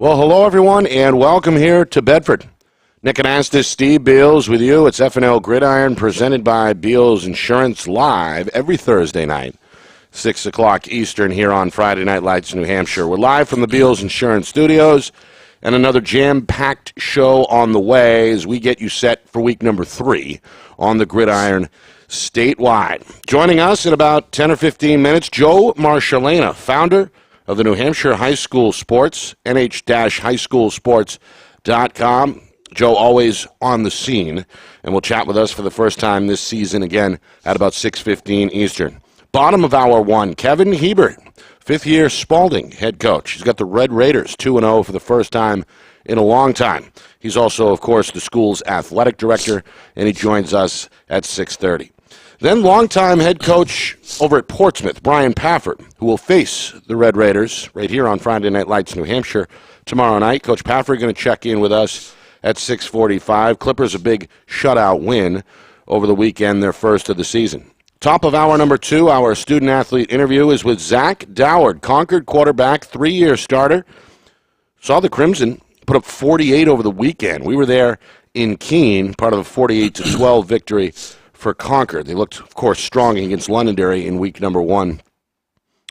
Well, hello, everyone, and welcome here to Bedford. Nick Anastas, Steve Beals with you. It's FNL Gridiron presented by Beals Insurance live every Thursday night, 6 o'clock Eastern here on Friday Night Lights, New Hampshire. We're live from the Beals Insurance Studios and another jam-packed show on the way as we get you set for week number 3 on the Gridiron statewide. Joining us in about 10 or 15 minutes, Joe Marchilena, founder of the New Hampshire High School Sports, nh-highschoolsports.com. Joe always on the scene, and will chat with us for the first time this season again at about 6:15 Eastern. Bottom of hour 1, Kevin Hebert, fifth-year Spalding head coach. He's got the Red Raiders 2-0 for the first time in a long time. He's also, of course, the school's athletic director, and he joins us at 6:30. Then longtime head coach over at Portsmouth, Brian Pafford, who will face the Red Raiders right here on Friday Night Lights, New Hampshire, tomorrow night. Coach Pafford going to check in with us at 6:45. Clippers a big shutout win over the weekend, their first of the season. Top of hour number 2, our student-athlete interview is with Zach Dowd, Concord quarterback, 3-year starter. Saw the Crimson put up 48 over the weekend. We were there in Keene, part of a 48-12 victory for Concord. They looked, of course, strong against Londonderry in week number 1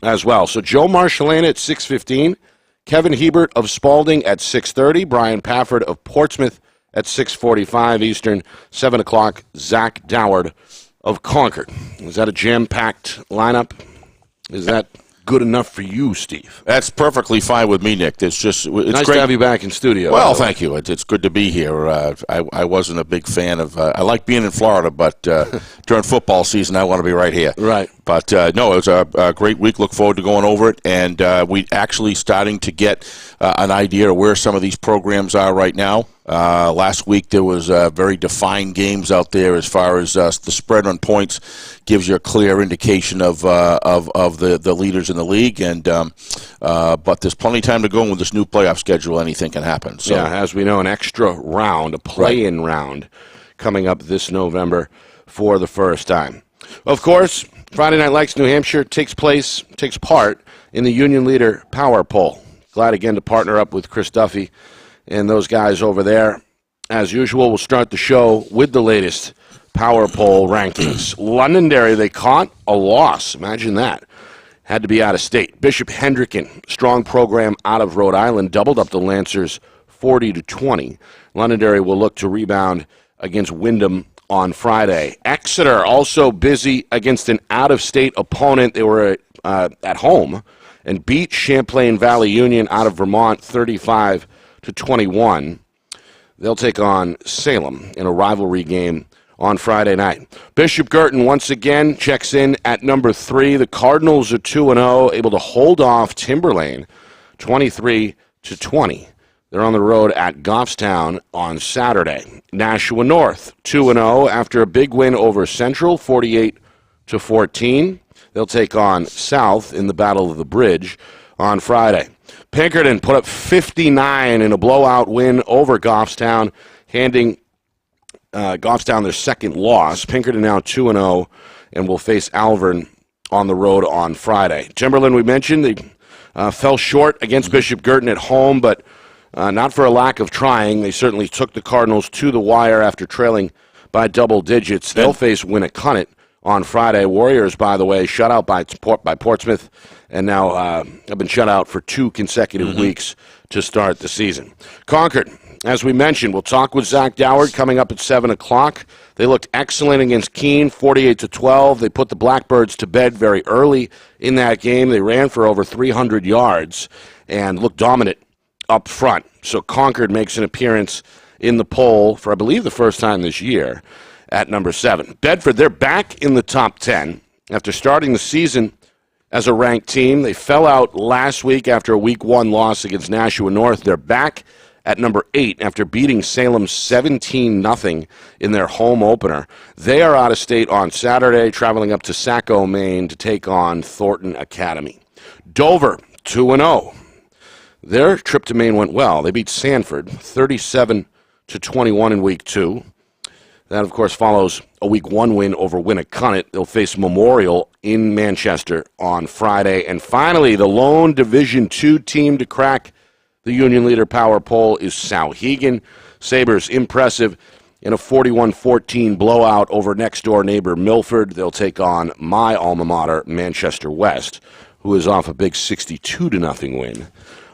as well. So Joe Marchilena at 6:15, Kevin Hebert of Spalding at 6:30, Brian Pafford of Portsmouth at 6:45 Eastern, 7 o'clock, Zach Dowd of Concord. Is that a jam-packed lineup? Is that good enough for you, Steve? That's perfectly fine with me, Nick. It's nice great to have you back in studio. Well, thank you. It's good to be here. I wasn't a big fan of. I like being in Florida, but during football season, I want to be right here. Right. But no, it was a great week. Look forward to going over it, and we actually starting to get an idea of where some of these programs are right now. Last week there was very defined games out there as far as the spread on points gives you a clear indication of the leaders in the league, and but there's plenty of time to go with this new playoff schedule. Anything can happen. So. Yeah, as we know, an extra round, a play-in round, coming up this November for the first time. Of course, Friday Night Lights New Hampshire takes part in the Union Leader Power Poll. Glad again to partner up with Chris Duffy and those guys over there. As usual, we'll start the show with the latest Power Poll rankings. Londonderry, they caught a loss. Imagine that. Had to be out of state. Bishop Hendricken, strong program out of Rhode Island, doubled up the Lancers 40-20. Londonderry will look to rebound against Wyndham on Friday. Exeter also busy against an out-of-state opponent. They were at home and beat Champlain Valley Union out of Vermont 35-21. They'll take on Salem in a rivalry game on Friday night. Bishop Girton once again checks in at number 3. The Cardinals are 2-0, able to hold off Timberlane 23-20. They're on the road at Goffstown on Saturday. Nashua North 2-0 after a big win over Central 48-14. They'll take on South in the Battle of the Bridge on Friday. Pinkerton put up 59 in a blowout win over Goffstown, handing Goffstown their second loss. Pinkerton now 2-0 and will face Alvern on the road on Friday. Timberland, we mentioned, they fell short against Bishop Girton at home, but not for a lack of trying. They certainly took the Cardinals to the wire after trailing by double digits. They'll face Winnicott on Friday. Warriors, by the way, shut out by Portsmouth, and now have been shut out for 2 consecutive weeks to start the season. Concord, as we mentioned, we'll talk with Zach Dowd coming up at 7 o'clock. They looked excellent against Keene, 48-12. They put the Blackbirds to bed very early in that game. They ran for over 300 yards and looked dominant up front. So Concord makes an appearance in the poll for, I believe, the first time this year at number 7. Bedford, they're back in the top 10 after starting the season as a ranked team. They fell out last week after a week 1 loss against Nashua North. They're back at number 8 after beating Salem 17-0 in their home opener. They are out of state on Saturday, traveling up to Saco, Maine to take on Thornton Academy. Dover, 2-0. Their trip to Maine went well. They beat Sanford 37-21 in week 2. That, of course, follows a week 1 win over Winnicott. They'll face Memorial in Manchester on Friday. And finally, the lone Division II team to crack The Union Leader power poll is Sauhegan. Sabres impressive in a 41-14 blowout over next-door neighbor Milford. They'll take on my alma mater, Manchester West, who is off a big 62-0 win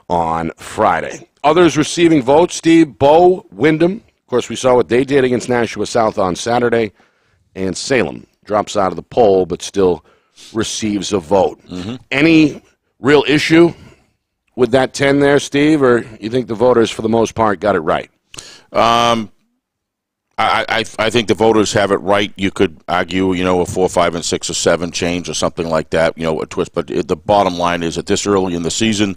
on Friday. Others receiving votes, Steve, Bo, Wyndham. Of course, we saw what they did against Nashua South on Saturday. And Salem drops out of the poll but still receives a vote. Any real issue with that 10 there, Steve, or you think the voters, for the most part, got it right? I think the voters have it right. You could argue, a 4, 5, and 6 or 7 change or something like that, a twist. But the bottom line is that this early in the season,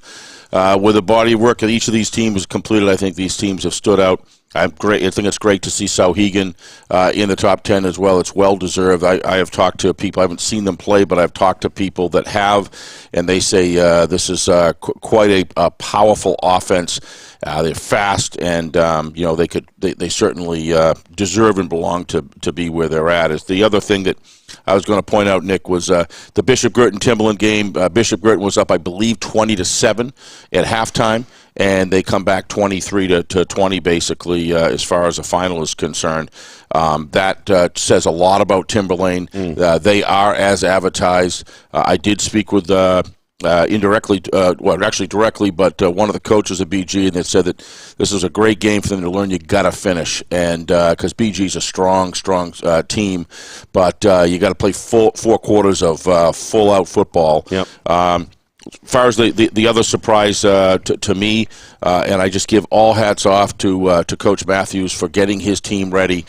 with the body of work that each of these teams completed, I think these teams have stood out. I think it's great to see Sauhegan in the top 10 as well. It's well-deserved. I have talked to people. I haven't seen them play, but I've talked to people that have, and they say this is quite a powerful offense. They're fast, and they certainly deserve and belong to be where they're at. Is the other thing that I was going to point out, Nick, was the Bishop Girton-Timberland game. Bishop Girton was up, I believe, 20-7 at halftime, and they come back 23-20, basically, as far as the final is concerned. That says a lot about Timberlane. They are as advertised. I did speak with indirectly, actually directly, but one of the coaches at BG, and they said that this is a great game for them to learn. You got to finish, and because BG is a strong team, but you got to play 4 quarters of full-out football. Yep. As far as the other surprise to me, and I just give all hats off to Coach Matthews for getting his team ready.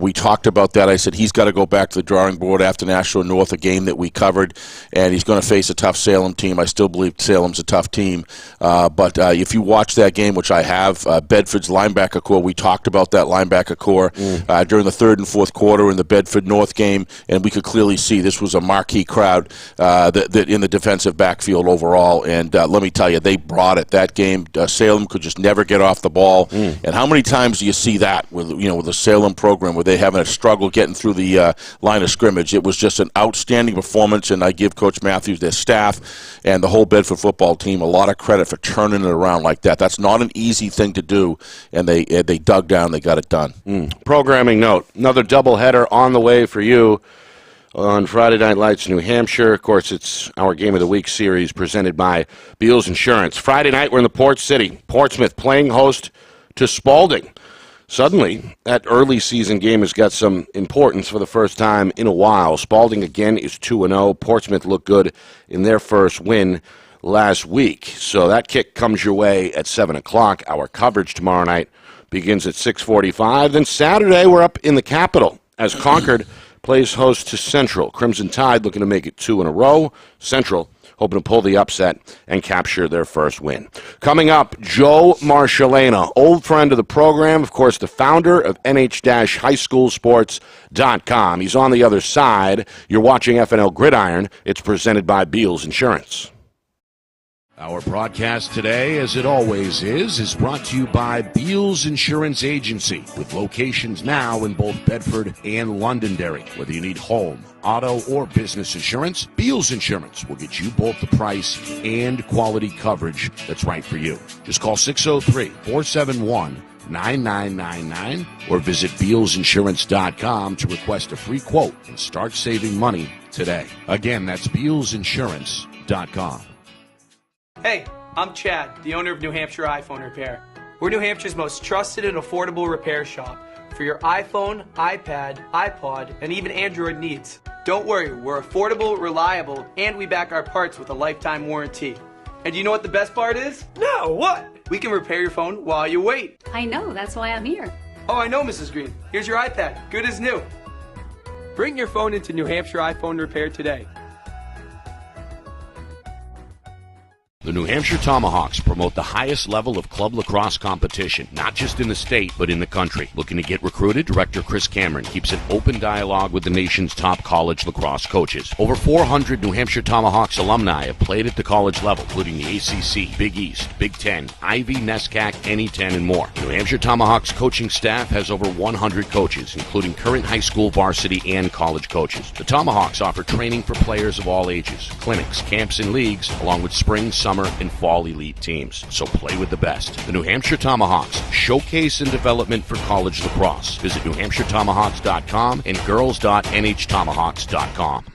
We talked about that. I said he's got to go back to the drawing board after Nashua North, a game that we covered, and he's going to face a tough Salem team. I still believe Salem's a tough team. But if you watch that game, which I have, Bedford's linebacker core, we talked about that linebacker core during the third and fourth quarter in the Bedford North game, and we could clearly see this was a marquee crowd that in the defensive backfield overall. And let me tell you, they brought it. That game, Salem could just never get off the ball. And how many times do you see that with the Salem program where they having a struggle getting through the line of scrimmage? It was just an outstanding performance, and I give Coach Matthews, their staff, and the whole Bedford football team a lot of credit for turning it around like that. That's not an easy thing to do, and they dug down, they got it done. Programming note, another doubleheader on the way for you on Friday Night Lights, New Hampshire. Of course, it's our Game of the Week series presented by Beals Insurance. Friday night, we're in the Port City. Portsmouth playing host to Spalding. Suddenly, that early season game has got some importance for the first time in a while. Spalding, again, is 2-0. Portsmouth looked good in their first win last week. So that kick comes your way at 7 o'clock. Our coverage tomorrow night begins at 6:45. Then Saturday, we're up in the capital as Concord plays host to Central. Crimson Tide looking to make it 2 in a row. Central hoping to pull the upset and capture their first win. Coming up, Joe Marchilena, old friend of the program, of course, the founder of NH-highschoolsports.com. He's on the other side. You're watching FNL Gridiron. It's presented by Beals Insurance. Our broadcast today, as it always is brought to you by Beals Insurance Agency, with locations now in both Bedford and Londonderry. Whether you need home, auto, or business insurance, Beals Insurance will get you both the price and quality coverage that's right for you. Just call 603-471-9999 or visit BealsInsurance.com to request a free quote and start saving money today. Again, that's BealsInsurance.com. Hey, I'm Chad, the owner of New Hampshire iPhone Repair. We're New Hampshire's most trusted and affordable repair shop for your iPhone, iPad, iPod, and even Android needs. Don't worry, we're affordable, reliable, and we back our parts with a lifetime warranty. And you know what the best part is? No, what? We can repair your phone while you wait. I know, that's why I'm here. Oh, I know, Mrs. Green. Here's your iPad, good as new. Bring your phone into New Hampshire iPhone Repair today. The New Hampshire Tomahawks promote the highest level of club lacrosse competition, not just in the state, but in the country. Looking to get recruited? Director Chris Cameron keeps an open dialogue with the nation's top college lacrosse coaches. Over 400 New Hampshire Tomahawks alumni have played at the college level, including the ACC, Big East, Big Ten, Ivy, NESCAC, NE10, and more. The New Hampshire Tomahawks coaching staff has over 100 coaches, including current high school, varsity, and college coaches. The Tomahawks offer training for players of all ages, clinics, camps, and leagues, along with spring, summer, summer and fall elite teams. So play with the best. The New Hampshire Tomahawks, showcase and development for college lacrosse. Visit NewHampshireTomahawks.com and girls.nhtomahawks.com.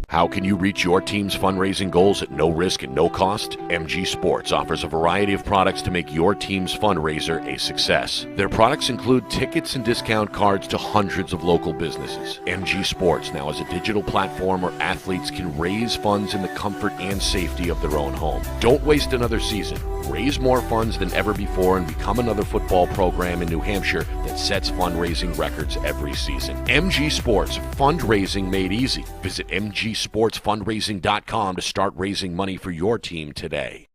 How can you reach your team's fundraising goals at no risk and no cost? MG Sports offers a variety of products to make your team's fundraiser a success. Their products include tickets and discount cards to hundreds of local businesses. MG Sports now has a digital platform where athletes can raise funds in the comfort and safety of their own home. Don't waste another season. Raise more funds than ever before and become another football program in New Hampshire that sets fundraising records every season. MG Sports, fundraising made easy. Visit mgsportsfundraising.com to start raising money for your team today.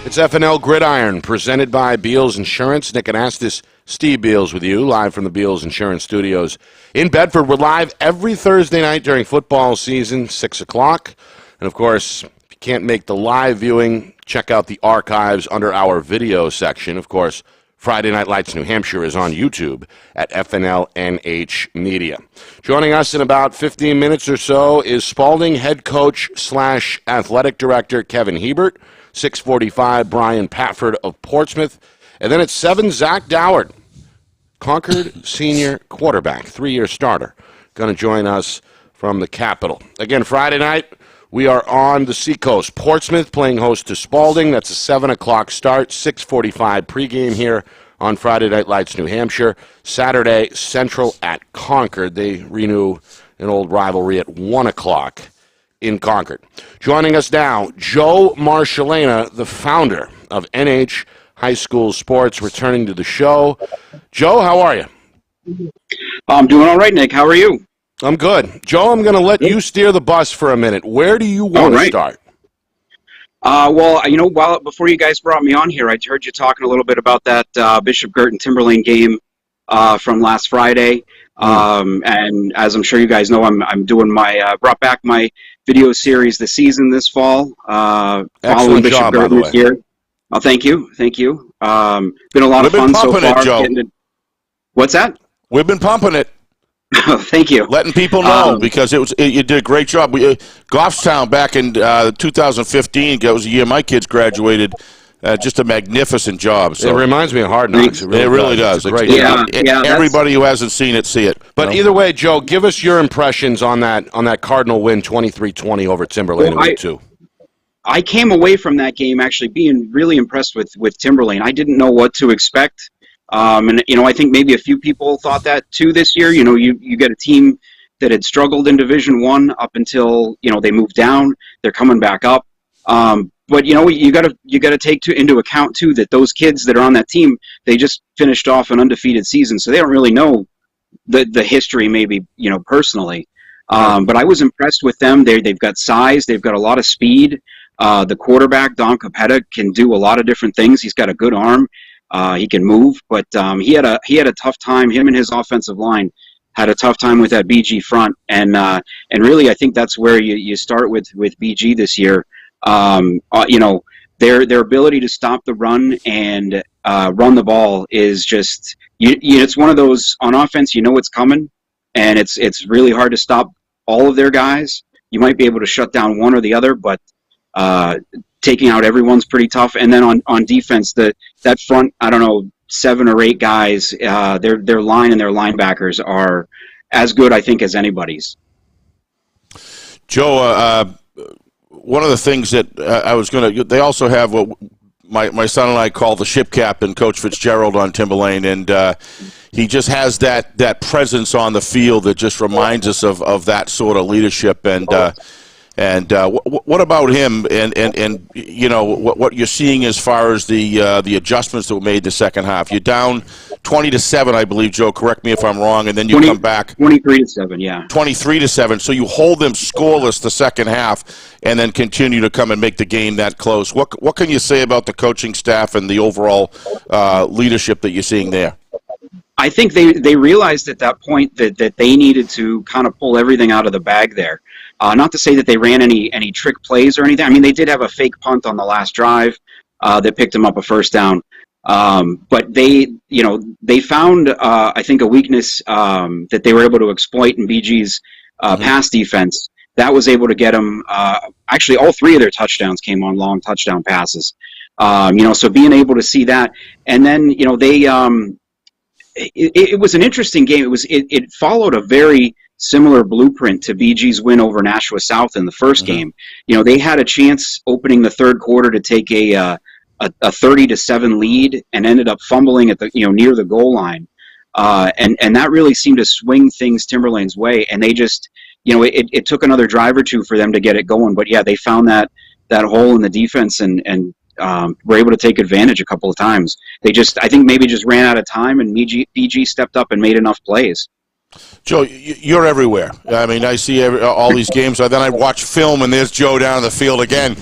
It's FNL Gridiron, presented by Beals Insurance. Nick Anastas, Steve Beals with you, live from the Beals Insurance Studios in Bedford. We're live every Thursday night during football season, 6 o'clock. And, of course, if you can't make the live viewing, check out the archives under our video section. Of course, Friday Night Lights New Hampshire is on YouTube at FNLNH Media. Joining us in about 15 minutes or so is Spalding head coach / athletic director Kevin Hebert. 6:45, Brian Pafford of Portsmouth. And then at 7, Zach Dowd, Concord senior quarterback, 3-year starter, going to join us from the Capitol. Again, Friday night, we are on the Seacoast. Portsmouth playing host to Spalding. That's a 7 o'clock start, 6:45 pregame here on Friday Night Lights New Hampshire. Saturday, Central at Concord. They renew an old rivalry at 1 o'clock. In Concord. Joining us now, Joe Marchilena, the founder of NH High School Sports, returning to the show. Joe, how are you? I'm doing all right, Nick. How are you? I'm good. Joe, I'm going to let you steer the bus for a minute. Where do you want to start? Well, before you guys brought me on here, I heard you talking a little bit about that Bishop Girton Timberlane game from last Friday. And as I'm sure you guys know, I'm doing brought back my video series this season this fall. Excellent Bishop job, Girton by the way. here. Oh, thank you. Been a lot of fun so far. What's that? We've been pumping it. Thank you. Letting people know because you did a great job. Goffstown back in 2015, that was the year my kids graduated. Just a magnificent job. So. It reminds me of Hard Knocks. It really does. It's a great job. Everybody who hasn't seen it, see it. But either way, Joe, give us your impressions on that Cardinal win, 23-20 over Timberlane in Week 2. I came away from that game actually being really impressed with Timberlane. I didn't know what to expect. And I think maybe a few people thought that too this year. You get a team that had struggled in Division I up until, they moved down. They're coming back up. But you got to take into account too that those kids that are on that team, they just finished off an undefeated season, so they don't really know the history maybe personally. But I was impressed with them. They've got size, they've got a lot of speed. The quarterback Don Capetta can do a lot of different things. He's got a good arm. He can move, but he had a tough time. Him and his offensive line had a tough time with that BG front, and really I think that's where you start with BG this year. Their ability to stop the run and run the ball is just it's one of those on offense. It's coming, and it's really hard to stop all of their guys. You might be able to shut down one or the other, but taking out everyone's pretty tough. And then on defense, that front, I don't know 7 or 8 guys. Their line and their linebackers are as good, I think, as anybody's. Joe, one of the things that I was going to – they also have what my son and I call the ship captain, Coach Fitzgerald on Timberlane, and he just has that presence on the field that just reminds us of that sort of leadership. And what about him? And you know what you're seeing as far as the adjustments that were made the second half. You're down 20-7, I believe, Joe. Correct me if I'm wrong. And then you come back 23-7. Yeah, 23-7. So you hold them scoreless the second half, and then continue to come and make the game that close. What can you say about the coaching staff and the overall leadership that you're seeing there? I think they realized at that point that they needed to kind of pull everything out of the bag there. Not to say that they ran any trick plays or anything. I mean, they did have a fake punt on the last drive that picked them up a first down. But they found, I think, a weakness that they were able to exploit in BG's pass defense. That was able to get them. Actually, all 3 of their touchdowns came on long touchdown passes. So being able to see that, and then they. It was an interesting game. It followed a very similar blueprint to BG's win over Nashua South in the first game. They had a chance opening the third quarter to take a 30-7 lead and ended up fumbling at the near the goal line, and that really seemed to swing things Timberlane's way. And they just it took another drive or two for them to get it going. But yeah, they found that hole in the defense and were able to take advantage a couple of times. I think maybe just ran out of time, and BG stepped up and made enough plays. Joe, you're everywhere. I mean, I see all these games. Then I watch film, and there's Joe down on the field again,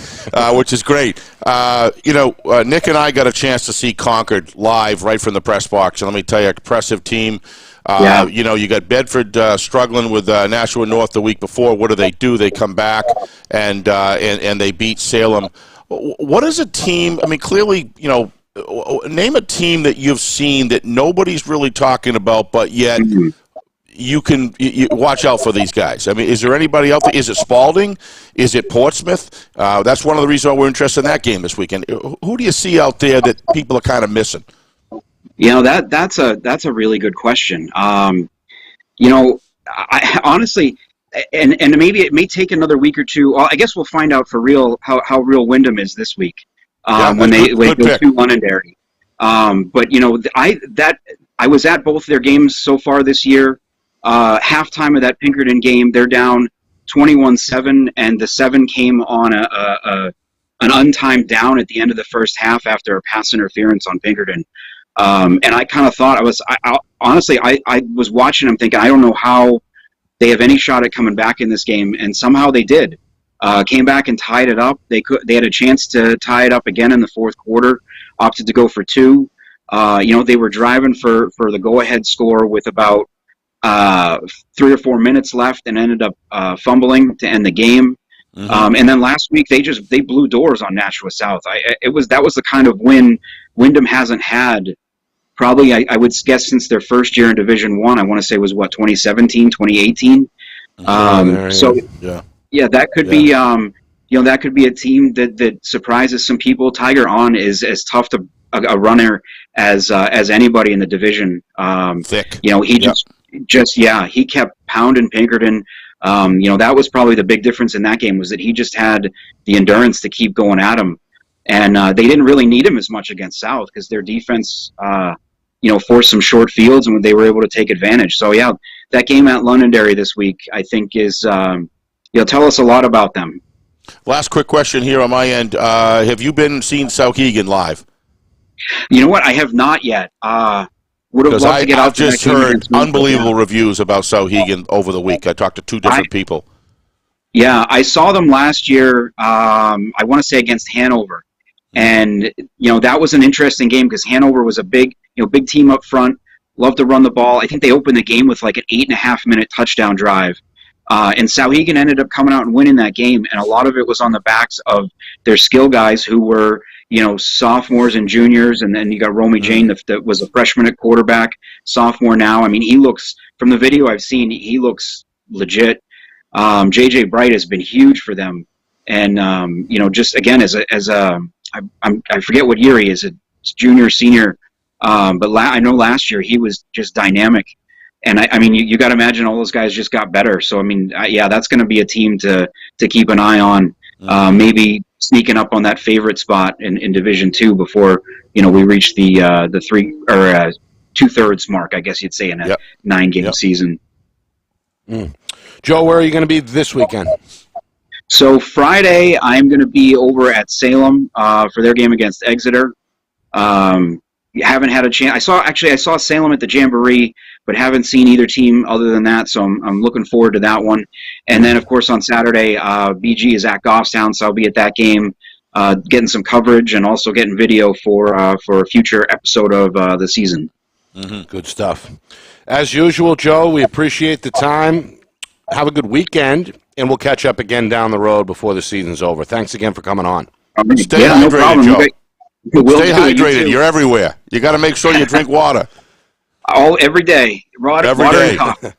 which is great. Nick and I got a chance to see Concord live right from the press box, and let me tell you, impressive team. You got Bedford struggling with Nashua North the week before. What do? They come back and they beat Salem. What is a team? I mean, clearly, name a team that you've seen that nobody's really talking about, but yet you watch out for these guys. I mean, is there anybody out there? Is it Spalding? Is it Portsmouth? That's one of the reasons why we're interested in that game this weekend. Who do you see out there that people are kind of missing? That's a really good question. I honestly. And maybe it may take another week or two. Well, I guess we'll find out for real how real Wyndham is this week when they go to Londonderry. But I was at both their games so far this year. Halftime of that Pinkerton game, they're down 21-7, and the 7 came on an untimed down at the end of the first half after a pass interference on Pinkerton. And I kind of thought I was watching them thinking, I don't know how they have any shot at coming back in this game, and somehow they did. Came back and tied it up. They had a chance to tie it up again in the fourth quarter, opted to go for 2. They were driving for the go-ahead score with about 3 or 4 minutes left and ended up fumbling to end the game. And then last week they blew doors on Nashua South. That was the kind of win Wyndham hasn't had. Probably, I would guess since their first year in Division I want to say was 2017, 2018. That could be that could be a team that surprises some people. Tiger On is as tough a runner as anybody in the division. Thick. He kept pounding Pinkerton. That was probably the big difference in that game, was that he just had the endurance to keep going at him. And they didn't really need him as much against South because their defense forced some short fields, and they were able to take advantage. So, that game at Londonderry this week, I think, is tell us a lot about them. Last quick question here on my end. Have you seen Souhegan live? You know what? I have not yet. Would have loved to get out. I've just heard unbelievable reviews about Souhegan over the week. I talked to 2 different people. Yeah, I saw them last year, I want to say against Hanover. And, that was an interesting game because Hanover was a big team up front, loved to run the ball. I think they opened the game with like an 8.5-minute touchdown drive. And Souhegan ended up coming out and winning that game. And a lot of it was on the backs of their skill guys who were, sophomores and juniors. And then you got Romy Jane that was a freshman at quarterback, sophomore now. I mean, he looks, from the video I've seen, he looks legit. JJ Bright has been huge for them. And, just again, I forget what year he is, it's junior, senior. But I know last year he was just dynamic. And I mean, you got to imagine all those guys just got better. So, I mean, yeah, that's going to be a team to keep an eye on. Maybe sneaking up on that favorite spot in Division II before, we reach the 2/3 mark, I guess you'd say, in a 9-game season. Joe, where are you going to be this weekend? So Friday, I'm going to be over at Salem for their game against Exeter. Haven't had a chance. I saw Salem at the Jamboree, but haven't seen either team other than that. So I'm looking forward to that one. And then, of course, on Saturday, BG is at Goffstown, so I'll be at that game, getting some coverage and also getting video for a future episode of the season. Good stuff. As usual, Joe, we appreciate the time. Have a good weekend, and we'll catch up again down the road before the season's over. Thanks again for coming on. Stay hydrated, Joe. Stay hydrated. You You're everywhere. You got to make sure you drink water. Every day. Water and coffee.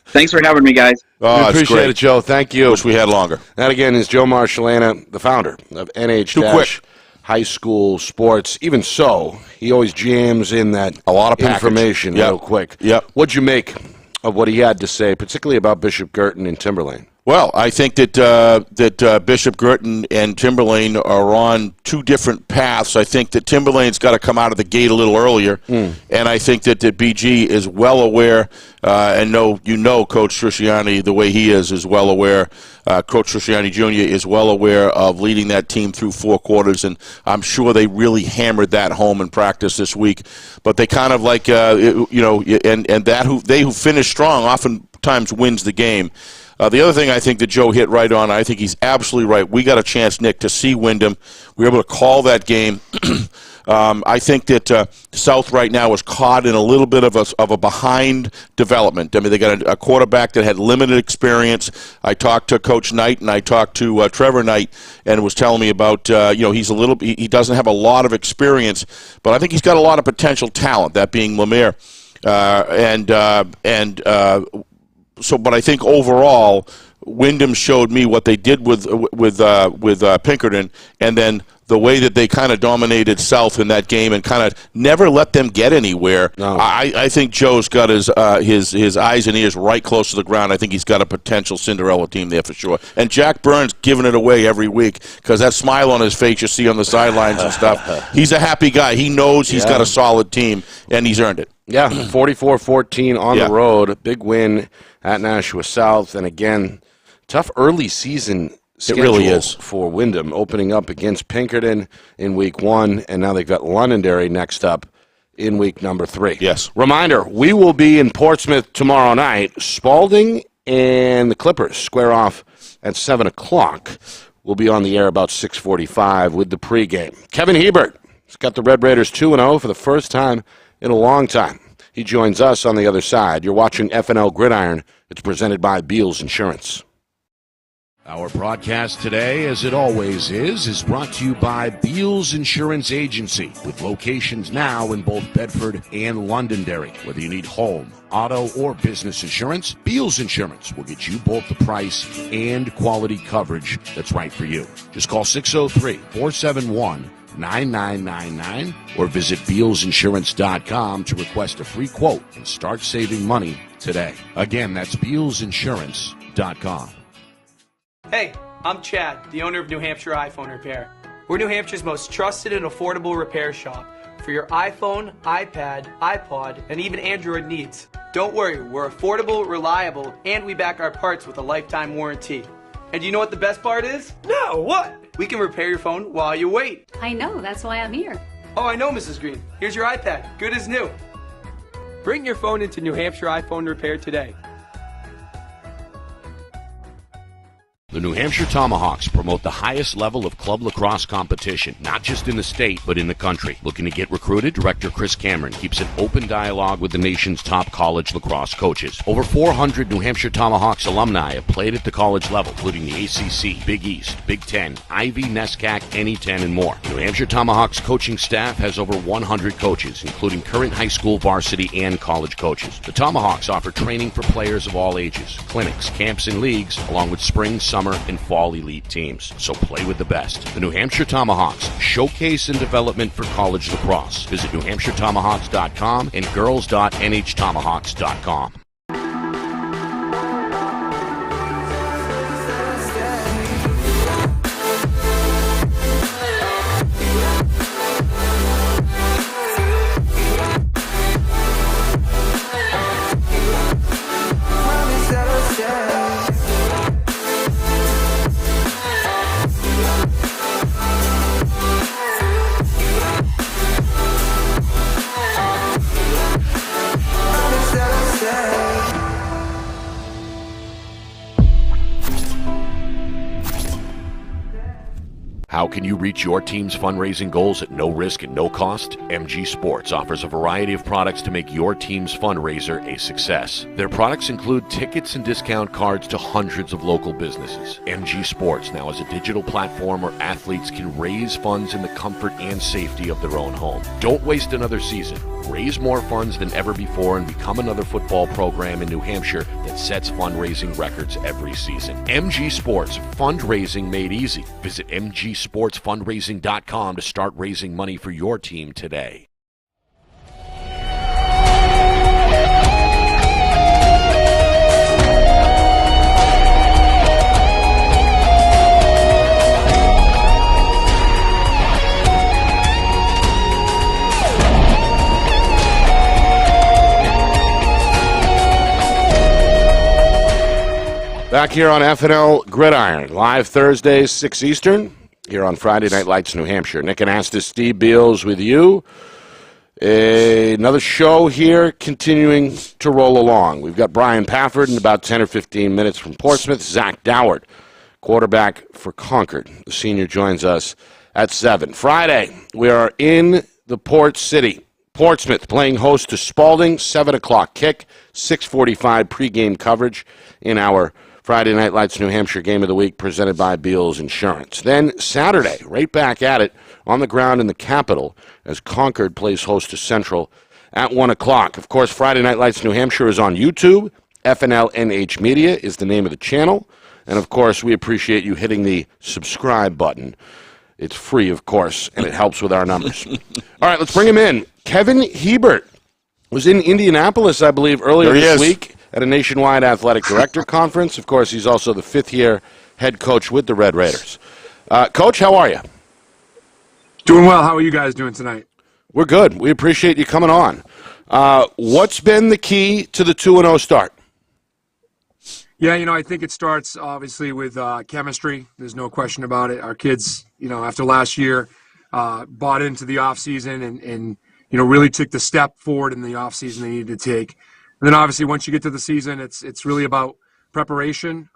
Thanks for having me, guys. We appreciate it, Joe. Thank you. Wish we had longer. That, again, is Joe Marchilena, the founder of NH High School Sports. Even so, he always jams in that a lot of information real quick. What'd you make of what he had to say, particularly about Bishop Girton and Timberlane? Well, I think that Bishop Girton and Timberlane are on two different paths. I think that Timberlane's got to come out of the gate a little earlier, and I think that BG is well aware, and Coach Trisciani, the way he is well aware. Coach Trisciani Jr. is well aware of leading that team through 4 quarters, and I'm sure they really hammered that home in practice this week. But they kind of like, and who finish strong oftentimes wins the game. The other thing I think that Joe hit right on, I think he's absolutely right. We got a chance, Nick, to see Wyndham. We were able to call that game. I think that South right now is caught in a little bit of a behind development. I mean, they got a quarterback that had limited experience. I talked to Coach Knight and I talked to Trevor Knight, and was telling me about he doesn't have a lot of experience, but I think he's got a lot of potential talent. That being Lemire, but I think overall, Wyndham showed me what they did with Pinkerton, and then the way that they kind of dominated South in that game and kind of never let them get anywhere. No. I think Joe's got his eyes and ears right close to the ground. I think he's got a potential Cinderella team there for sure. And Jack Burns giving it away every week, because that smile on his face you see on the sidelines and stuff. He's a happy guy. He knows he's got a solid team, and he's earned it. Yeah, 44-14 on the road. A big win at Nashua South. And again, tough early season schedule. It really is for Wyndham, opening up against Pinkerton in week 1, and now they've got Londonderry next up in week number 3. Yes. Reminder, we will be in Portsmouth tomorrow night. Spalding and the Clippers square off at 7 o'clock. We'll be on the air about 6:45 with the pregame. Kevin Hebert has got the Red Raiders 2-0 for the first time in a long time. He joins us on the other side. You're watching FNL Gridiron. It's presented by Beals Insurance. Our broadcast today, as it always is brought to you by Beals Insurance Agency, with locations now in both Bedford and Londonderry. Whether you need home, auto, or business insurance, Beals Insurance will get you both the price and quality coverage that's right for you. Just call 603-471-9999 or visit BealsInsurance.com to request a free quote and start saving money today. Again, that's BealsInsurance.com. Hey, I'm Chad, the owner of New Hampshire iPhone Repair. We're New Hampshire's most trusted and affordable repair shop for your iPhone, iPad, iPod, and even Android needs. Don't worry, we're affordable, reliable, and we back our parts with a lifetime warranty. And you know what the best part is? No, what? We can repair your phone while you wait. I know, that's why I'm here. Oh, I know, Mrs. Green. Here's your iPad, good as new. Bring your phone into New Hampshire iPhone Repair today. The New Hampshire Tomahawks promote the highest level of club lacrosse competition, not just in the state, but in the country. Looking to get recruited? Director Chris Cameron keeps an open dialogue with the nation's top college lacrosse coaches. Over 400 New Hampshire Tomahawks alumni have played at the college level, including the ACC, Big East, Big Ten, Ivy, NESCAC, NE10, and more. The New Hampshire Tomahawks coaching staff has over 100 coaches, including current high school, varsity, and college coaches. The Tomahawks offer training for players of all ages, clinics, camps, and leagues, along with spring, summer, summer and fall elite teams. So play with the best. The New Hampshire Tomahawks, showcase and development for college lacrosse. Visit NewHampshireTomahawks.com and girls.nhtomahawks.com. How can you reach your team's fundraising goals at no risk and no cost? MG Sports offers a variety of products to make your team's fundraiser a success. Their products include tickets and discount cards to hundreds of local businesses. MG Sports now has a digital platform where athletes can raise funds in the comfort and safety of their own home. Don't waste another season. Raise more funds than ever before and become another football program in New Hampshire that sets fundraising records every season. MG Sports, fundraising made easy. Visit mgsportsfundraising.com to start raising money for your team today. Back here on FNL Gridiron, live Thursdays, 6 Eastern, here on Friday Night Lights, New Hampshire. Nick and Astis, Steve Beals with you. Another show here continuing to roll along. We've got Brian Pafford in about 10 or 15 minutes from Portsmouth. Zach Dowd, quarterback for Concord. The senior joins us at 7. Friday, we are in the Port City. Portsmouth playing host to Spalding, 7 o'clock kick, 6:45 pregame coverage in our Friday Night Lights New Hampshire Game of the Week presented by Beals Insurance. Then Saturday, right back at it on the ground in the Capitol as Concord plays host to Central at 1 o'clock. Of course, Friday Night Lights New Hampshire is on YouTube. FNLNH Media is the name of the channel. And, of course, we appreciate you hitting the subscribe button. It's free, of course, and it helps with our numbers. All right, let's bring him in. Kevin Hebert was in Indianapolis, I believe, earlier this week at a nationwide athletic director conference. Of course, he's also the fifth-year head coach with the Red Raiders. Coach, how are you? Doing well. How are you guys doing tonight? We're good. We appreciate you coming on. What's been the key to the 2-0 start? Yeah, I think it starts, obviously, with chemistry. There's no question about it. Our kids, after last year, bought into the offseason and really took the step forward in the offseason they needed to take. And then, obviously, once you get to the season, it's really about preparation,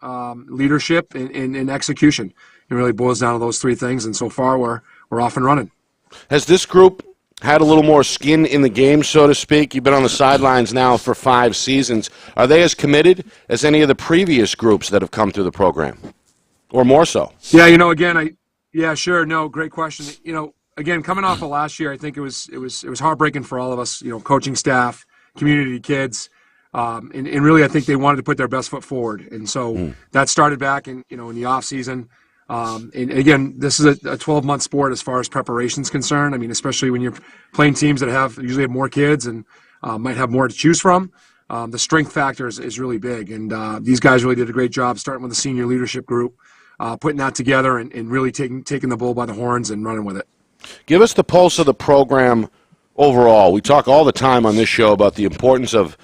leadership, and execution. It really boils down to those three things, and so far we're off and running. Has this group had a little more skin in the game, so to speak? You've been on the sidelines now for 5 seasons. Are they as committed as any of the previous groups that have come through the program, or more so? Yeah, sure. No, great question. Again, coming off of last year, I think it was heartbreaking for all of us. Coaching staff, community, kids. And really, I think they wanted to put their best foot forward, and so that started back in the off season. And again, this is a 12-month sport as far as preparation is concerned. I mean, especially when you're playing teams that usually have more kids and might have more to choose from. The strength factor is really big, and these guys really did a great job starting with the senior leadership group, putting that together and really taking the bull by the horns and running with it. Give us the pulse of the program overall. We talk all the time on this show about the importance of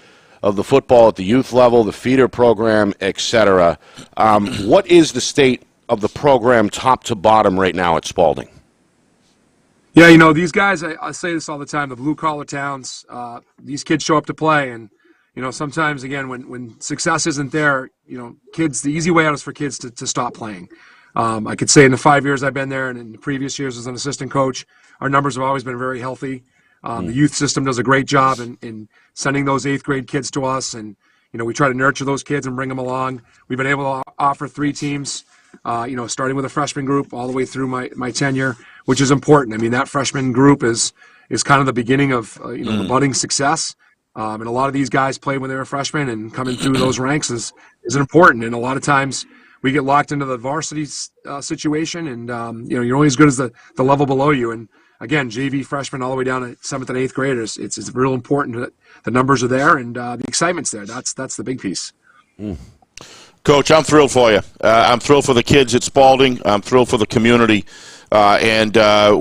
the football at the youth level, the feeder program, etc. What is the state of the program top to bottom right now at Spalding? Yeah, these guys, I say this all the time, the blue-collar towns, these kids show up to play, and, sometimes, again, when success isn't there, kids, the easy way out is for kids to stop playing. I could say in the 5 years I've been there and in the previous years as an assistant coach, our numbers have always been very healthy. The youth system does a great job in sending those 8th grade kids to us, and we try to nurture those kids and bring them along. We've been able to offer 3 teams, starting with a freshman group all the way through my tenure, which is important. I mean, that freshman group is kind of the beginning of the budding success, and a lot of these guys played when they were freshmen, and coming through those ranks is important. And a lot of times we get locked into the varsity situation, and you're only as good as the level below you. And again, JV freshmen all the way down to 7th and 8th graders. It's real important that the numbers are there and the excitement's there. That's the big piece. Coach, I'm thrilled for you. I'm thrilled for the kids at Spalding. I'm thrilled for the community, and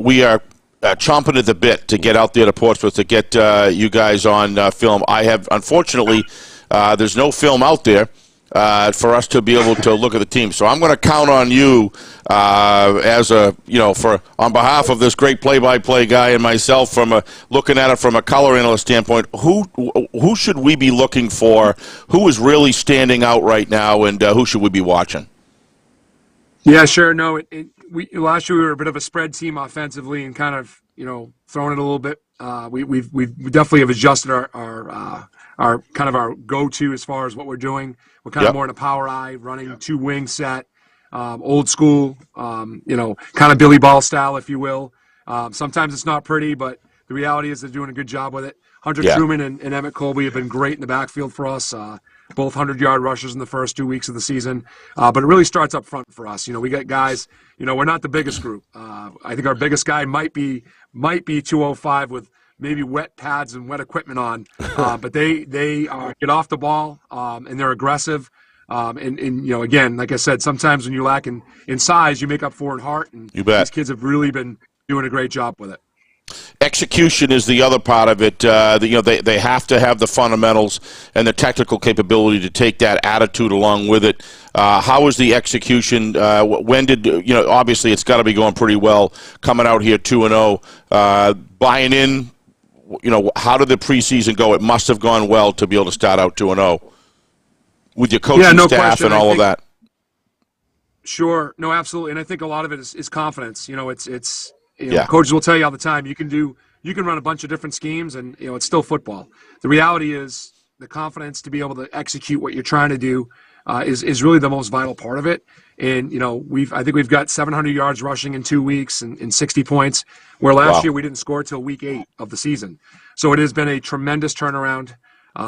we are chomping at the bit to get out there to Portsmouth to get you guys on film. I have, unfortunately, there's no film out there for us to be able to look at the team. So I'm going to count on you as a, on behalf of this great play-by-play guy and myself, looking at it from a color analyst standpoint. Who should we be looking for? Who is really standing out right now, and who should we be watching? Yeah, sure. No, last year we were a bit of a spread team offensively and kind of, throwing it a little bit. We definitely have adjusted our kind of our go-to as far as what we're doing. We're kind of more in a power eye, running two-wing set, old school, kind of Billy Ball style, if you will. Sometimes it's not pretty, but the reality is they're doing a good job with it. Hunter Truman and Emmett Colby have been great in the backfield for us, both 100-yard rushers in the first 2 weeks of the season. But it really starts up front for us. We got guys, we're not the biggest group. I think our biggest guy might be 205 with maybe wet pads and wet equipment on, but they get off the ball and they're aggressive. And again, like I said, sometimes when you lack in size, you make up for in heart. And you bet. These kids have really been doing a great job with it. Execution is the other part of it. They have to have the fundamentals and the technical capability to take that attitude along with it. How is the execution? When did obviously it's got to be going pretty well coming out here 2-0, buying in. How did the preseason go? It must have gone well to be able to start out 2-0 with your coaching staff question. And all of that. Sure, no, absolutely, and I think a lot of it is confidence. Coaches will tell you all the time, you can run a bunch of different schemes and, it's still football. The reality is the confidence to be able to execute what you're trying to do is really the most vital part of it. And, I think we've got 700 yards rushing in 2 weeks and 60 points, where last year we didn't score till week 8 of the season. So it has been a tremendous turnaround.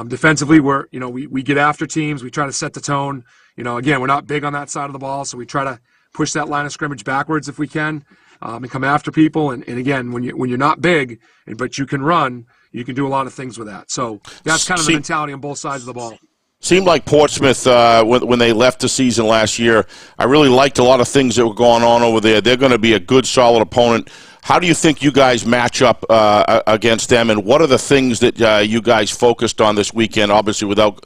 Defensively, we get after teams. We try to set the tone. Again, we're not big on that side of the ball, so we try to push that line of scrimmage backwards if we can. And come after people, and again, when you're not big, but you can run, you can do a lot of things with that. So that's kind of the mentality on both sides of the ball. Seemed like Portsmouth, when they left the season last year, I really liked a lot of things that were going on over there. They're going to be a good, solid opponent. How do you think you guys match up against them, and what are the things that you guys focused on this weekend? Obviously, without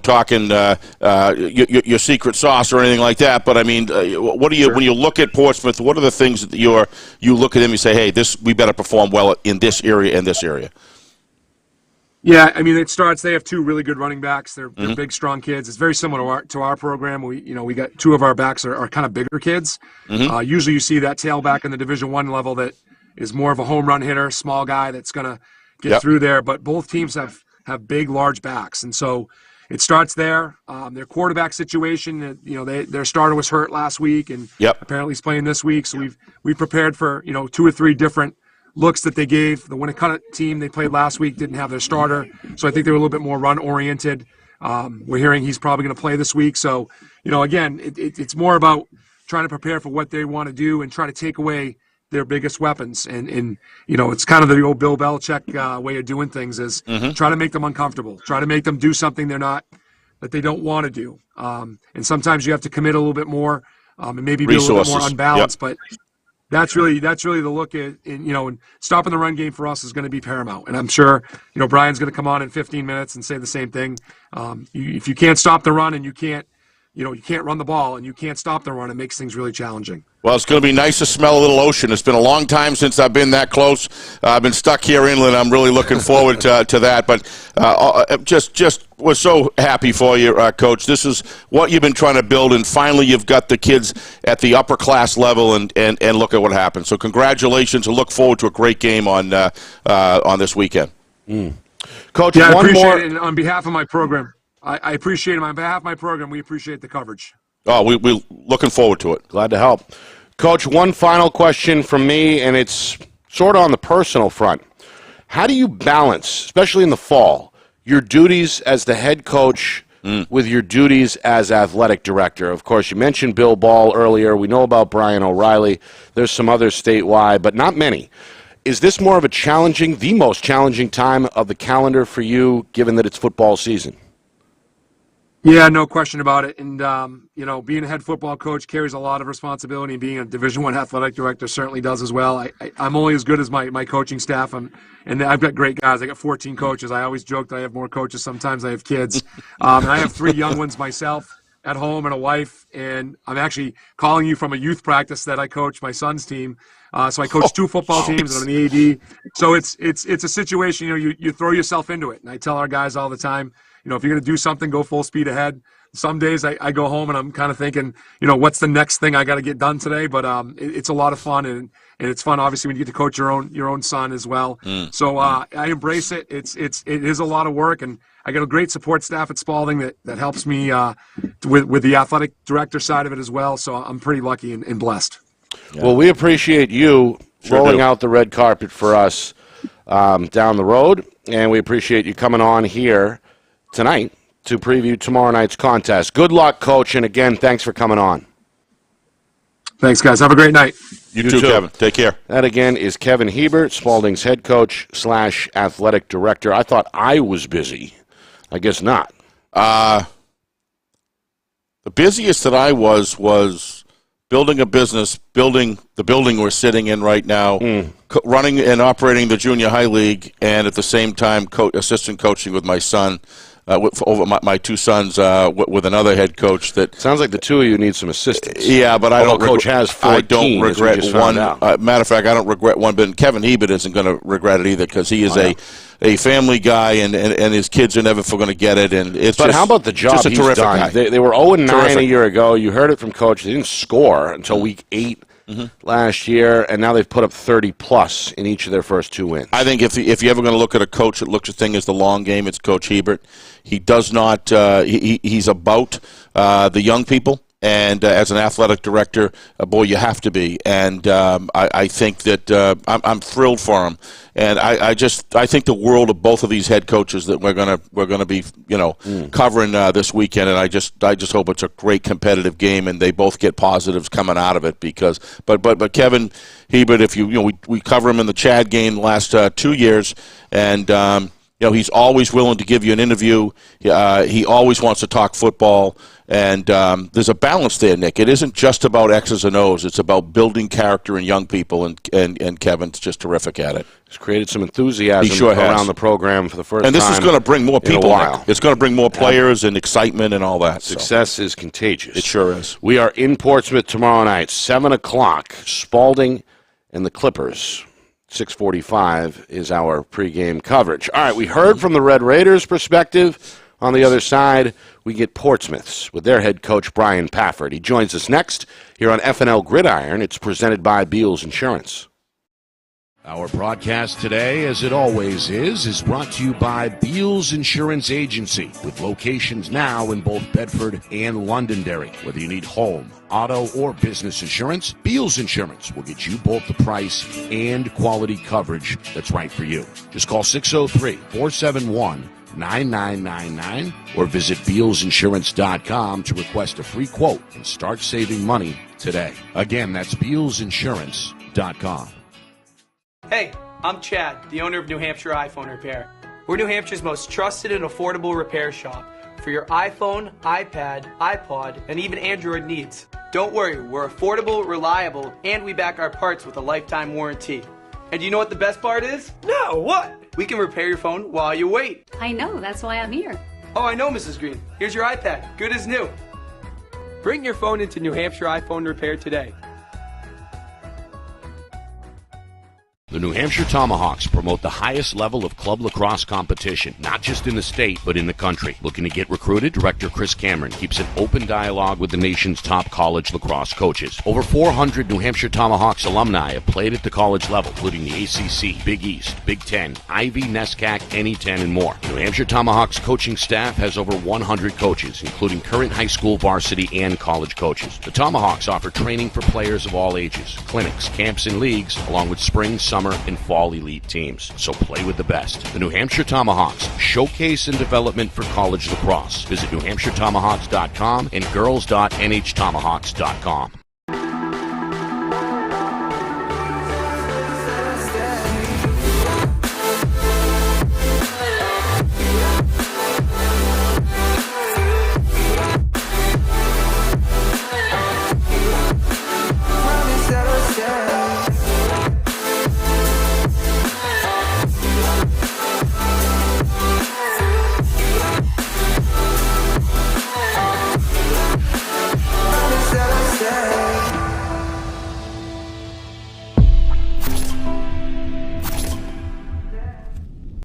talking your secret sauce or anything like that. But I mean, what do you when you look at Portsmouth? What are the things that you look at them and you say, hey, we better perform well in this area and this area? Yeah, I mean, they have two really good running backs. They're big, strong kids. It's very similar to our program. We got two of our backs are kind of bigger kids. Usually you see that tailback in the Division I level that is more of a home run hitter, small guy that's going to get through there. But both teams have big, large backs. And so it starts there. Their quarterback situation, their starter was hurt last week, and apparently he's playing this week. So we've prepared for, 2 or 3 different looks that they gave. The Winnicott team they played last week didn't have their starter, so I think they were a little bit more run-oriented. We're hearing he's probably going to play this week. So, again, it's more about trying to prepare for what they want to do and try to take away their biggest weapons. And it's kind of the old Bill Belichick way of doing things is try to make them uncomfortable, try to make them do something that they don't want to do. And sometimes you have to commit a little bit more and maybe be a little bit more unbalanced, but that's really the look at, and stopping the run game for us is going to be paramount. And I'm sure, Brian's going to come on in 15 minutes and say the same thing. If you can't stop the run and you can't run the ball and you can't stop the run, it makes things really challenging. Well, it's going to be nice to smell a little ocean. It's been a long time since I've been that close. I've been stuck here inland. I'm really looking forward to that. But just was so happy for you, Coach. This is what you've been trying to build, and finally you've got the kids at the upper class level, and look at what happened. So congratulations, and look forward to a great game on this weekend. Coach, I appreciate it. And on behalf of my program, I appreciate it. On behalf of my program, we appreciate the coverage. Oh, we're looking forward to it. Glad to help. Coach, one final question from me, and it's sort of on the personal front. How do you balance, especially in the fall, your duties as the head coach with your duties as athletic director? Of course, you mentioned Bill Ball earlier. We know about Brian O'Reilly. There's some others statewide, but not many. Is this more of the most challenging time of the calendar for you, given that it's football season? Yeah, no question about it. And, being a head football coach carries a lot of responsibility, and being a Division I athletic director certainly does as well. I'm only as good as my coaching staff, and I've got great guys. I got 14 coaches. I always joke that I have more coaches. Sometimes I have kids. And I have 3 young ones myself at home and a wife, and I'm actually calling you from a youth practice that I coach my son's team. So I coach 2 football teams, and I'm the AD. So it's a situation, you throw yourself into it. And I tell our guys all the time, if you're going to do something, go full speed ahead. Some days I go home and I'm kind of thinking, what's the next thing I got to get done today? But it's a lot of fun, and it's fun, obviously, when you get to coach your own son as well. So I embrace it. It is a lot of work, and I got a great support staff at Spalding that helps me with the athletic director side of it as well. So I'm pretty lucky and blessed. Yeah. Well, we appreciate you rolling out the red carpet for us down the road, and we appreciate you coming on here tonight to preview tomorrow night's contest. Good luck, Coach, and again, thanks for coming on. Thanks, guys. Have a great night. You too, Kevin. Take care. That, again, is Kevin Hebert, Spalding's head coach / athletic director. I thought I was busy. I guess not. The busiest that I was building a business, building the building we're sitting in right now, running and operating the junior high league, and at the same time assistant coaching with my son, over my 2 sons with another head coach. That sounds like the 2 of you need some assistance. Yeah, but I don't. Coach has 14. I don't regret one. Matter of fact, I don't regret one. But Kevin Hebert isn't going to regret it either, because he is a family guy, and his kids are never going to get it. And it's but how about the job just a he's terrific done? guy. They were 0-9 a year ago. You heard it from Coach. They didn't score until week 8 last year, and now they've put up 30-plus in each of their first 2 wins. I think if you're ever going to look at a coach that looks at things as the long game, it's Coach Hebert. He does not. He's about the young people. And as an athletic director, boy, you have to be. And I think that I'm thrilled for him. And I think the world of both of these head coaches that we're gonna be covering this weekend. And I just hope it's a great competitive game, and they both get positives coming out of it. Because but Kevin Hebert, if we cover him in the Chad game the last 2 years, and he's always willing to give you an interview. He always wants to talk football. And there's a balance there, Nick. It isn't just about X's and O's. It's about building character in young people, and Kevin's just terrific at it. He's created some enthusiasm around the program for the first time. And this is going to bring more people, Nick. It's going to bring more players and excitement and all that. Success is contagious. It sure is. We are in Portsmouth tomorrow night, 7 o'clock, Spalding and the Clippers. 6:45 is our pregame coverage. All right, we heard from the Red Raiders' perspective. On the other side, we get Portsmouth's with their head coach, Brian Pafford. He joins us next here on FNL Gridiron. It's presented by Beals Insurance. Our broadcast today, as it always is brought to you by Beals Insurance Agency, with locations now in both Bedford and Londonderry. Whether you need home, auto, or business insurance, Beals Insurance will get you both the price and quality coverage that's right for you. Just call 603-471-9999 or visit BealsInsurance.com to request a free quote and start saving money today. Again, that's BealsInsurance.com. Hey, I'm Chad, the owner of New Hampshire iPhone Repair. We're New Hampshire's most trusted and affordable repair shop for your iPhone, iPad, iPod, and even Android needs. Don't worry, we're affordable, reliable, and we back our parts with a lifetime warranty. And you know what the best part is? No, what? We can repair your phone while you wait. I know, that's why I'm here. Oh, I know, Mrs. Green. Here's your iPad, good as new. Bring your phone into New Hampshire iPhone Repair today. The New Hampshire Tomahawks promote the highest level of club lacrosse competition, not just in the state, but in the country. Looking to get recruited? Director Chris Cameron keeps an open dialogue with the nation's top college lacrosse coaches. Over 400 New Hampshire Tomahawks alumni have played at the college level, including the ACC, Big East, Big Ten, Ivy, NESCAC, NE10, and more. The New Hampshire Tomahawks coaching staff has over 100 coaches, including current high school, varsity, and college coaches. The Tomahawks offer training for players of all ages, clinics, camps, and leagues, along with spring, summer, summer and fall elite teams. So play with the best. The New Hampshire Tomahawks, showcase and development for college lacrosse. Visit NewHampshireTomahawks.com and girls.nhtomahawks.com.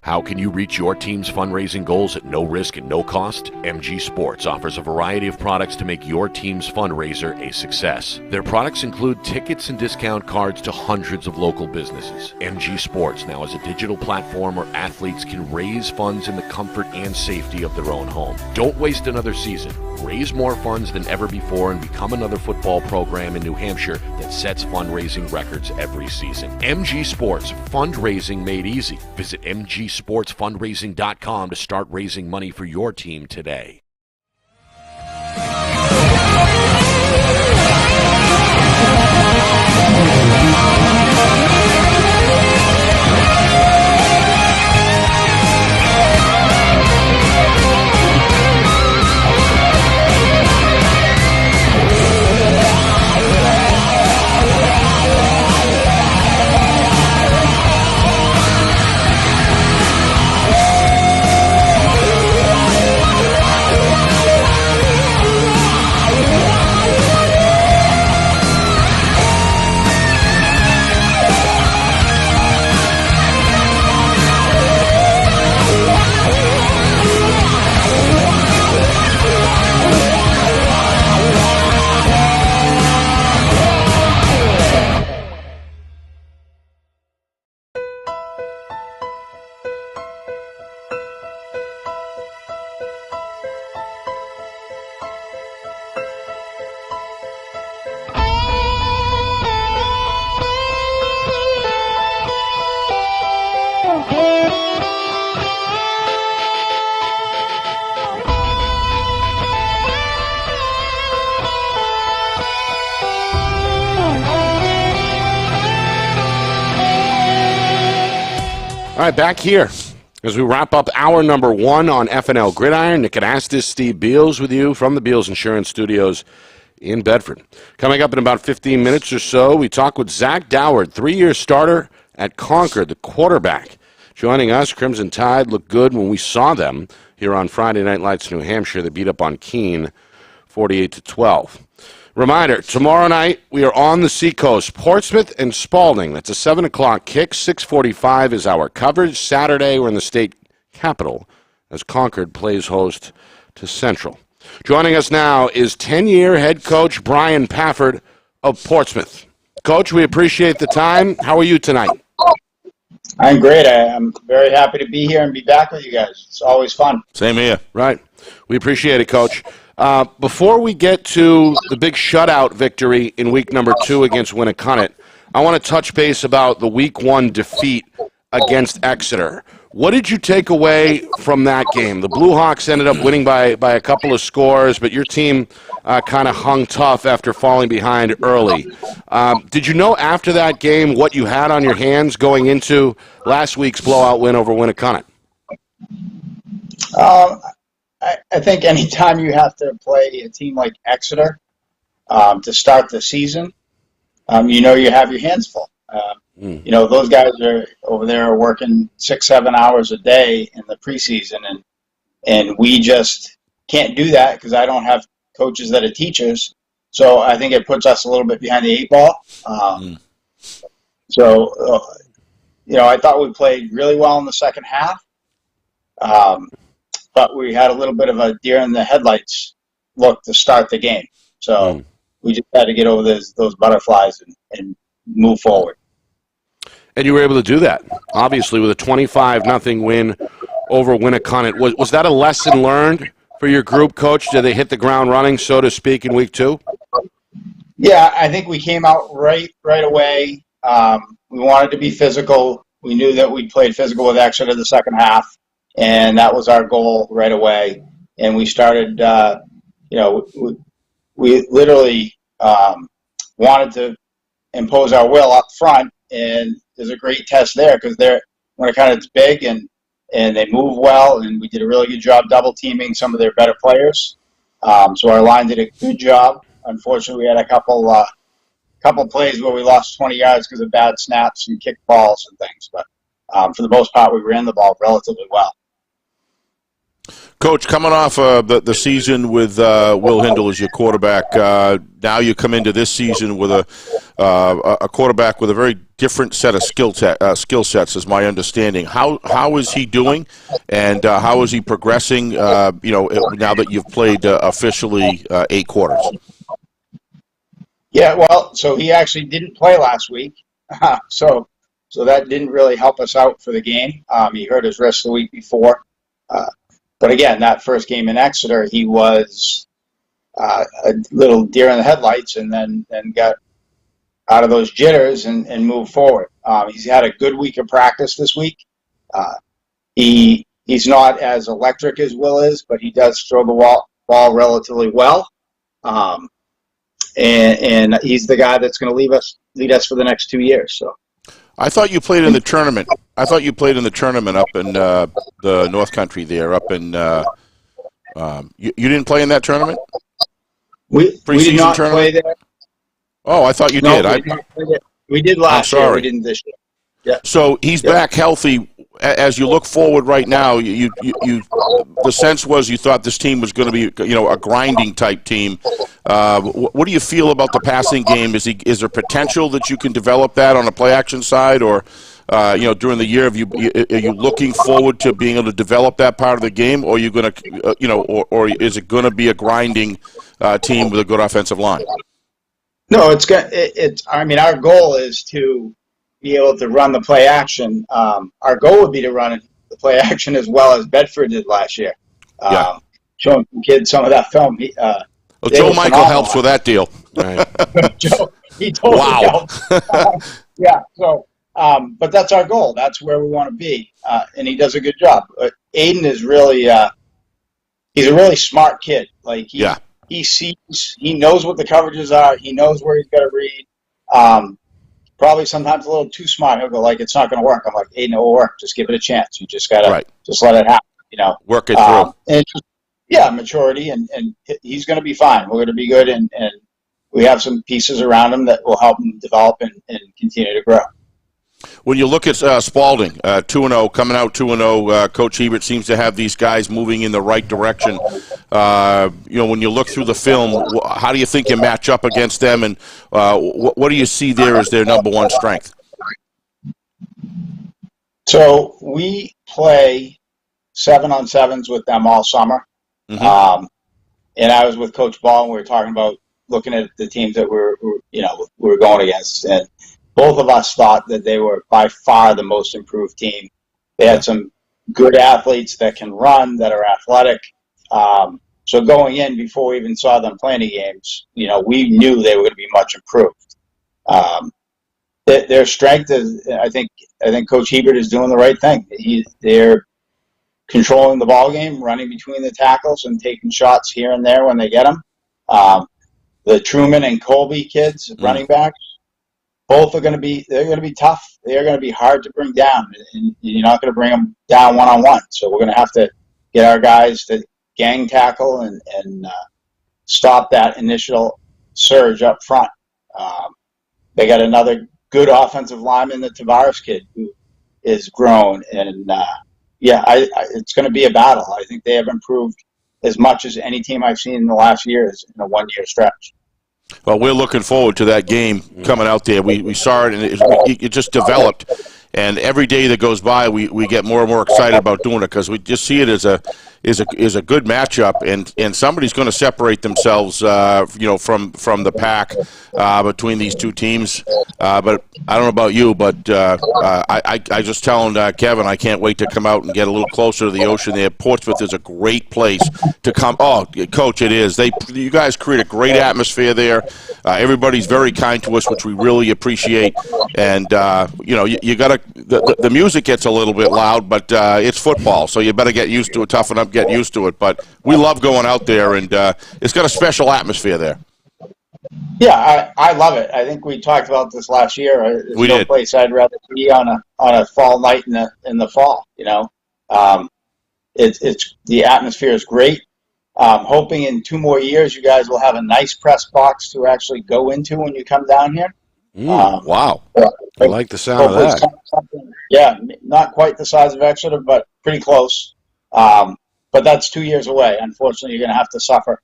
How can you reach your team's fundraising goals at no risk and no cost? MG Sports offers a variety of products to make your team's fundraiser a success. Their products include tickets and discount cards to hundreds of local businesses. MG Sports now has a digital platform where athletes can raise funds in the comfort and safety of their own home. Don't waste another season. Raise more funds than ever before and become another football program in New Hampshire that sets fundraising records every season. MG Sports, fundraising made easy. Visit mgsportsfundraising.com to start raising money for your team today. All right, back here as we wrap up hour number one on FNL Gridiron. Nick Anastas, Steve Beals with you from the Beals Insurance Studios in Bedford. Coming up in about 15 minutes or so, we talk with Zach Dowd, 3-year starter at Concord, the quarterback. Joining us, Crimson Tide looked good when we saw them here on Friday Night Lights, New Hampshire. They beat up on Keene 48-12. Reminder, tomorrow night we are on the Seacoast, Portsmouth and Spalding. That's a 7 o'clock kick. 6:45 is our coverage. Saturday we're in the state capital as Concord plays host to Central. Joining us now is 10-year head coach Brian Pafford of Portsmouth. Coach, we appreciate the time. How are you tonight? I'm great. I'm very happy to be here and be back with you guys. It's always fun. Same here. Right. We appreciate it, Coach. Before we get to the big shutout victory in week number 2 against Winnicott, I want to touch base about the week 1 defeat against Exeter. What did you take away from that game? The Blue Hawks ended up winning by a couple of scores, but your team kind of hung tough after falling behind early. Did you know after that game what you had on your hands going into last week's blowout win over Winnicott? I think anytime you have to play a team like Exeter to start the season, you know you have your hands full. You know, those guys are over there working 6-7 hours a day in the preseason, and we just can't do that because I don't have coaches that are teachers. So I think it puts us a little bit behind the 8 ball. So, you know, I thought we played really well in the second half. But we had a little bit of a deer in the headlights look to start the game. So we just had to get over those butterflies and move forward. And you were able to do that, obviously, with a 25-0 win over Winnicott. Was that a lesson learned for your group, Coach? Did they hit the ground running, so to speak, in week 2? Yeah, I think we came out right away. we wanted to be physical. We knew that we played physical with Exeter the second half, and that was our goal right away. And we started, we literally wanted to impose our will up front, and there's a great test there because when it kind of it's big and they move well, and we did a really good job double teaming some of their better players. So our line did a good job. Unfortunately, we had a couple plays where we lost 20 yards because of bad snaps and kick balls and things. But for the most part, we ran the ball relatively well. Coach, coming off the season with Will Hindle as your quarterback, now you come into this season with a quarterback with a very different set of skill sets, is my understanding. How is he doing, and how is he progressing? Now that you've played officially 8 quarters. Yeah, well, so he actually didn't play last week, so that didn't really help us out for the game. He hurt his wrist the week before. But again, that first game in Exeter, he was a little deer in the headlights, and then got out of those jitters and moved forward. He's had a good week of practice this week. He's not as electric as Will is, but he does throw the ball relatively well. And he's the guy that's going to lead us for the next 2 years. So. I thought you played in the tournament. Up in the North Country there. Up in you didn't play in that tournament. We did not play there. Oh, I thought you did. We did last year. We didn't this year. Yeah. So he's back healthy. As you look forward right now, you the sense was you thought this team was going to be a grinding type team. What do you feel about the passing game? Is there potential that you can develop that on the play action side, or during the year, are you looking forward to being able to develop that part of the game, or are you going to or is it going to be a grinding team with a good offensive line? No, I mean, our goal is to be able to run the play action. Our goal would be to run the play action as well as Bedford did last year. Showing kids some of that film. Joe Michael helps with that deal. Right. Joe, he totally helps. Yeah. So, but that's our goal. That's where we want to be, and he does a good job. Aiden is really, he's a really smart kid. Like he sees, he knows what the coverages are. He knows where he's got to read. Probably sometimes a little too smart. He'll go like, "It's not going to work." I'm like, "Aiden, it will work. Just give it a chance. You just gotta just let it happen. Work it through." And just, maturity, and he's going to be fine. We're going to be good, and we have some pieces around him that will help him develop and continue to grow. When you look at Spalding, 2-0, coming out 2-0, Coach Hebert seems to have these guys moving in the right direction. When you look through the film, how do you think you match up against them, and what do you see there as their number one strength? So we play 7-on-7s with them all summer. Mm-hmm. And I was with Coach Ball, and we were talking about looking at the teams that we were going against, and both of us thought that they were by far the most improved team. They had some good athletes that can run, that are athletic. So going in, before we even saw them play any games, we knew they were going to be much improved. Their strength is, I think Coach Hebert is doing the right thing. They're controlling the ball game, running between the tackles, and taking shots here and there when they get them. The Truman and Colby kids, running backs, both are going to be tough. They're going to be hard to bring down, and you're not going to bring them down one-on-one. So we're going to have to get our guys to gang tackle and stop that initial surge up front. They got another good offensive lineman, the Tavares kid, who is grown, and it's going to be a battle. I think they have improved as much as any team I've seen in the last years in a one-year stretch. Well, we're looking forward to that game coming out there. We saw it, and it just developed. And every day that goes by, we get more and more excited about doing it because we just see it as a good matchup, and somebody's going to separate themselves, from the pack between these two teams. But I don't know about you, but I just telling Kevin I can't wait to come out and get a little closer to the ocean there. Portsmouth is a great place to come. Oh, Coach, it is. You guys create a great atmosphere there. Everybody's very kind to us, which we really appreciate. And you got to. The music gets a little bit loud, but it's football, so you better get used to it. Toughen up, get used to it. But we love going out there, and it's got a special atmosphere there. Yeah, I love it. I think we talked about this last year. There's no place I'd rather be on a fall night in the fall. It's the atmosphere is great. Hoping in 2 more years you guys will have a nice press box to actually go into when you come down here. Wow. I like the sound of that. Yeah, not quite the size of Exeter, but pretty close. But that's 2 years away. Unfortunately, you're going to have to suffer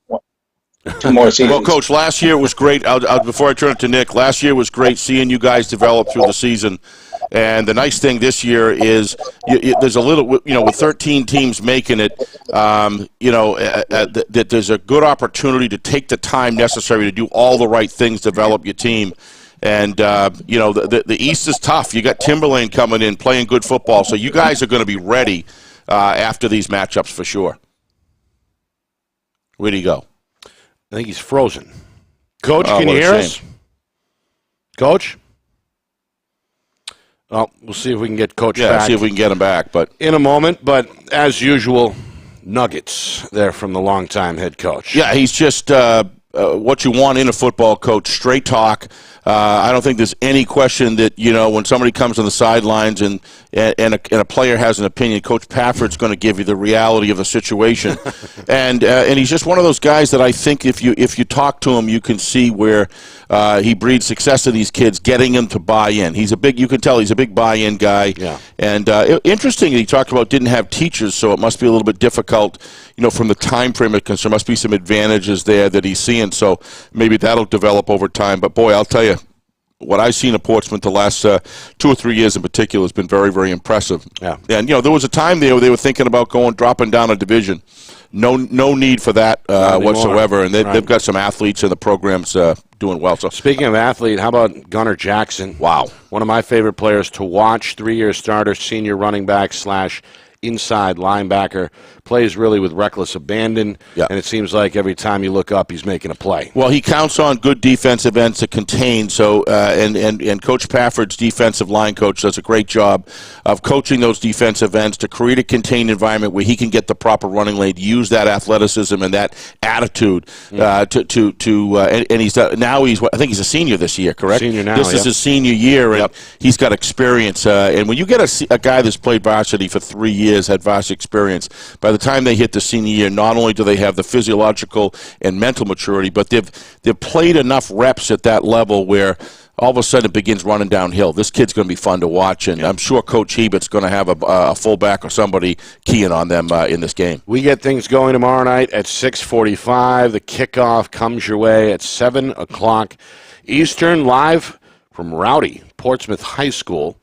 2 more seasons. Well, Coach, last year was great. Before I turn it to Nick, last year was great seeing you guys develop through the season. And the nice thing this year is there's a little, with 13 teams making it, that there's a good opportunity to take the time necessary to do all the right things, develop your team. And, the East is tough. You got Timberlane coming in, playing good football. So you guys are going to be ready after these matchups for sure. Where'd he go? I think he's frozen. Coach, can you hear us? Coach? Well, we'll see if we can get Coach back. Yeah, see if we can get him back. But in a moment, but as usual, nuggets there from the longtime head coach. Yeah, he's just what you want in a football coach, straight talk. I don't think there's any question that, when somebody comes on the sidelines and a player has an opinion, Coach Pafford's going to give you the reality of the situation. and he's just one of those guys that I think if you talk to him, you can see where he breeds success in these kids, getting them to buy in. You can tell he's a big buy-in guy. Yeah. And interesting, he talked about didn't have teachers, so it must be a little bit difficult, from the time frame, because there must be some advantages there that he's seeing. So maybe that'll develop over time. But boy, I'll tell you, what I've seen at Portsmouth the last 2 or 3 years in particular has been very, very impressive. Yeah. And, there was a time there where they were thinking about dropping down a division. No need for that whatsoever. And they've got some athletes in the programs doing well. So speaking of athlete, how about Gunnar Jackson? Wow. One of my favorite players to watch, 3-year starter, senior running back / inside linebacker, plays really with reckless abandon, and it seems like every time you look up, he's making a play. Well, he counts on good defensive ends to contain, so and Coach Pafford's defensive line coach does a great job of coaching those defensive ends to create a contained environment where he can get the proper running lane, use that athleticism and that attitude and he's now I think he's a senior this year, correct? Senior now, This is his senior year, and he's got experience. And when you get a guy that's played varsity for 3 years, had varsity experience, by the time they hit the senior year, not only do they have the physiological and mental maturity, but they've played enough reps at that level where all of a sudden it begins running downhill. This kid's going to be fun to watch, and I'm sure Coach Hebert's going to have a fullback or somebody keying on them in this game. We get things going tomorrow night at 6:45. The kickoff comes your way at 7 o'clock Eastern, live from Rowdy, Portsmouth High School.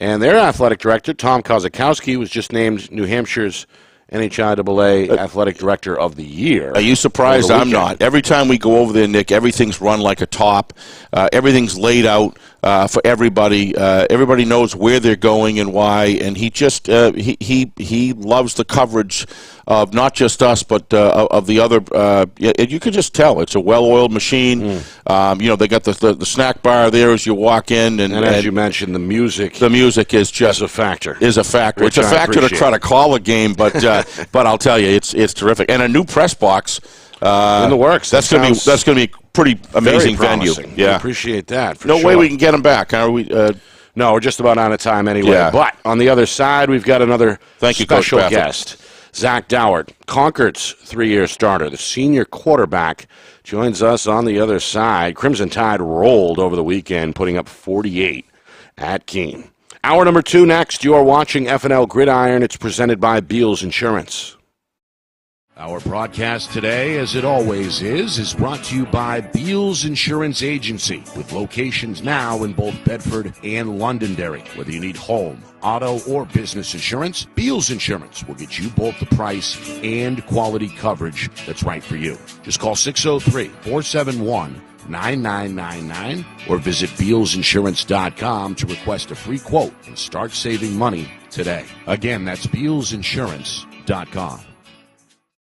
And their athletic director, Tom Kozakowski, was just named New Hampshire's NHIAA Athletic Director of the Year. Are you surprised? I'm not. Every time we go over there, Nick, everything's run like a top. Everything's laid out for everybody. Everybody knows where they're going and why. And he just he loves the coverage of not just us, but of the other. You can just tell it's a well-oiled machine. They got the snack bar there as you walk in, and as you mentioned, the music. The music is just a factor. It's a factor to try to call a game, but I'll tell you, it's terrific. And a new press box in the works. That's going to be a pretty amazing venue. Yeah, I appreciate that. No way we can get them back. Are we? No, we're just about out of time anyway. Yeah. But on the other side, we've got another special Coach guest. Zach Dowd, Concord's 3-year starter, the senior quarterback, joins us on the other side. Crimson Tide rolled over the weekend, putting up 48 at Keene. Hour number 2 next. You're watching FNL Gridiron. It's presented by Beals Insurance. Our broadcast today, as it always is brought to you by Beals Insurance Agency, with locations now in both Bedford and Londonderry. Whether you need home, auto, or business insurance, Beals Insurance will get you both the price and quality coverage that's right for you. Just call 603-471-9999 or visit BealsInsurance.com to request a free quote and start saving money today. Again, that's BealsInsurance.com.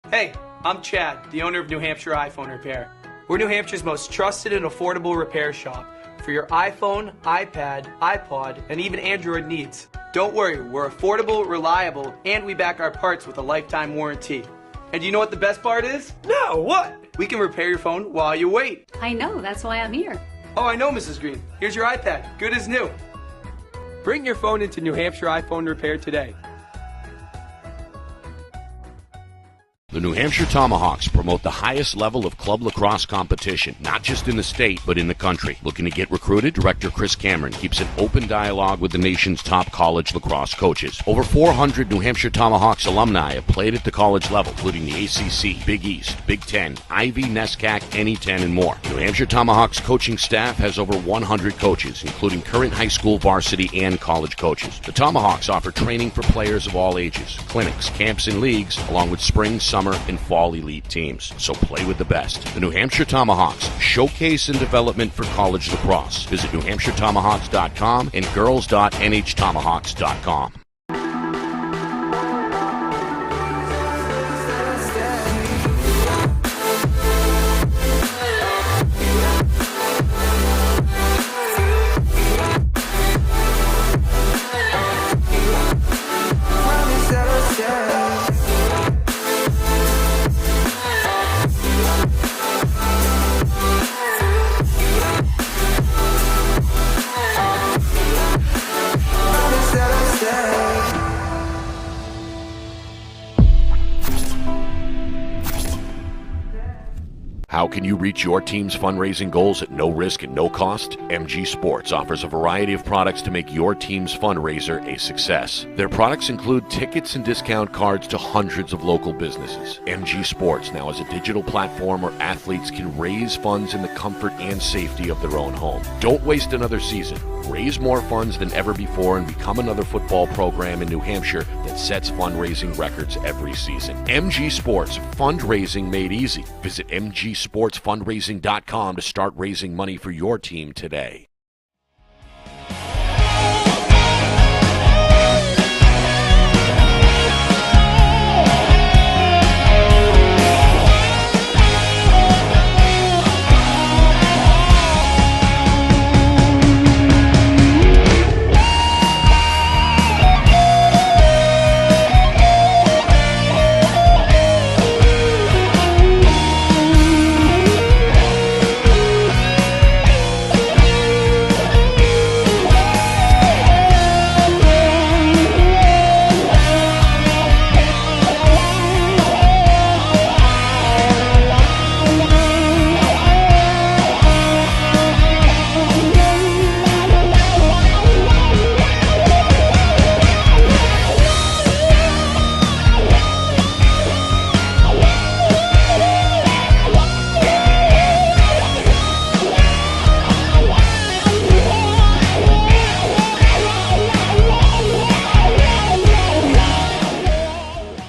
Hey, I'm Chad, the owner of New Hampshire iPhone Repair. We're New Hampshire's most trusted and affordable repair shop for your iPhone, iPad, iPod, and even Android needs. Don't worry, we're affordable, reliable, and we back our parts with a lifetime warranty. And you know what the best part is? No, what? We can repair your phone while you wait. I know, that's why I'm here. Oh, I know, Mrs. Green. Here's your iPad, good as new. Bring your phone into New Hampshire iPhone Repair today. The New Hampshire Tomahawks promote the highest level of club lacrosse competition, not just in the state, but in the country. Looking to get recruited? Director Chris Cameron keeps an open dialogue with the nation's top college lacrosse coaches. Over 400 New Hampshire Tomahawks alumni have played at the college level, including the ACC, Big East, Big Ten, Ivy, NESCAC, NE10, and more. New Hampshire Tomahawks coaching staff has over 100 coaches, including current high school, varsity, and college coaches. The Tomahawks offer training for players of all ages, clinics, camps, and leagues, along with spring, summer, and fall elite teams. So play with the best. The New Hampshire Tomahawks, showcase and development for college lacrosse. Visit NewHampshireTomahawks.com and girls.nhtomahawks.com. How can you reach your team's fundraising goals at no risk and no cost? MG Sports offers a variety of products to make your team's fundraiser a success. Their products include tickets and discount cards to hundreds of local businesses. MG Sports now has a digital platform where athletes can raise funds in the comfort and safety of their own home. Don't waste another season. Raise more funds than ever before and become another football program in New Hampshire that sets fundraising records every season. MG Sports, fundraising made easy. Visit mgsportsfundraising.com to start raising money for your team today.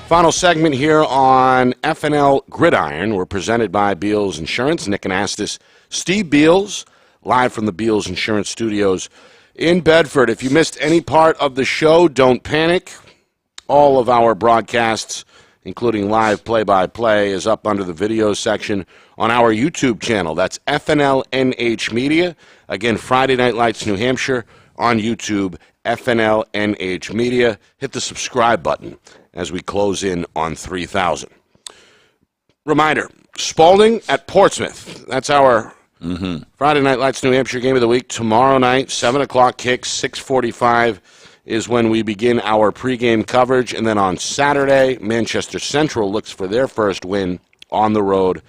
Final segment here on FNL Gridiron. We're presented by Beals Insurance. Nick Anastas, Steve Beals, live from the Beals Insurance Studios in Bedford. If you missed any part of the show, don't panic. All of our broadcasts, including live play-by-play, is up under the video section on our YouTube channel. That's FNLNH Media. Again, Friday Night Lights New Hampshire on YouTube, FNLNH Media. Hit the subscribe button as we close in on 3,000. Reminder, Spalding at Portsmouth. That's our Friday Night Lights New Hampshire game of the week. Tomorrow night, 7 o'clock kick, 6:45 is when we begin our pregame coverage. And then on Saturday, Manchester Central looks for their first win on the road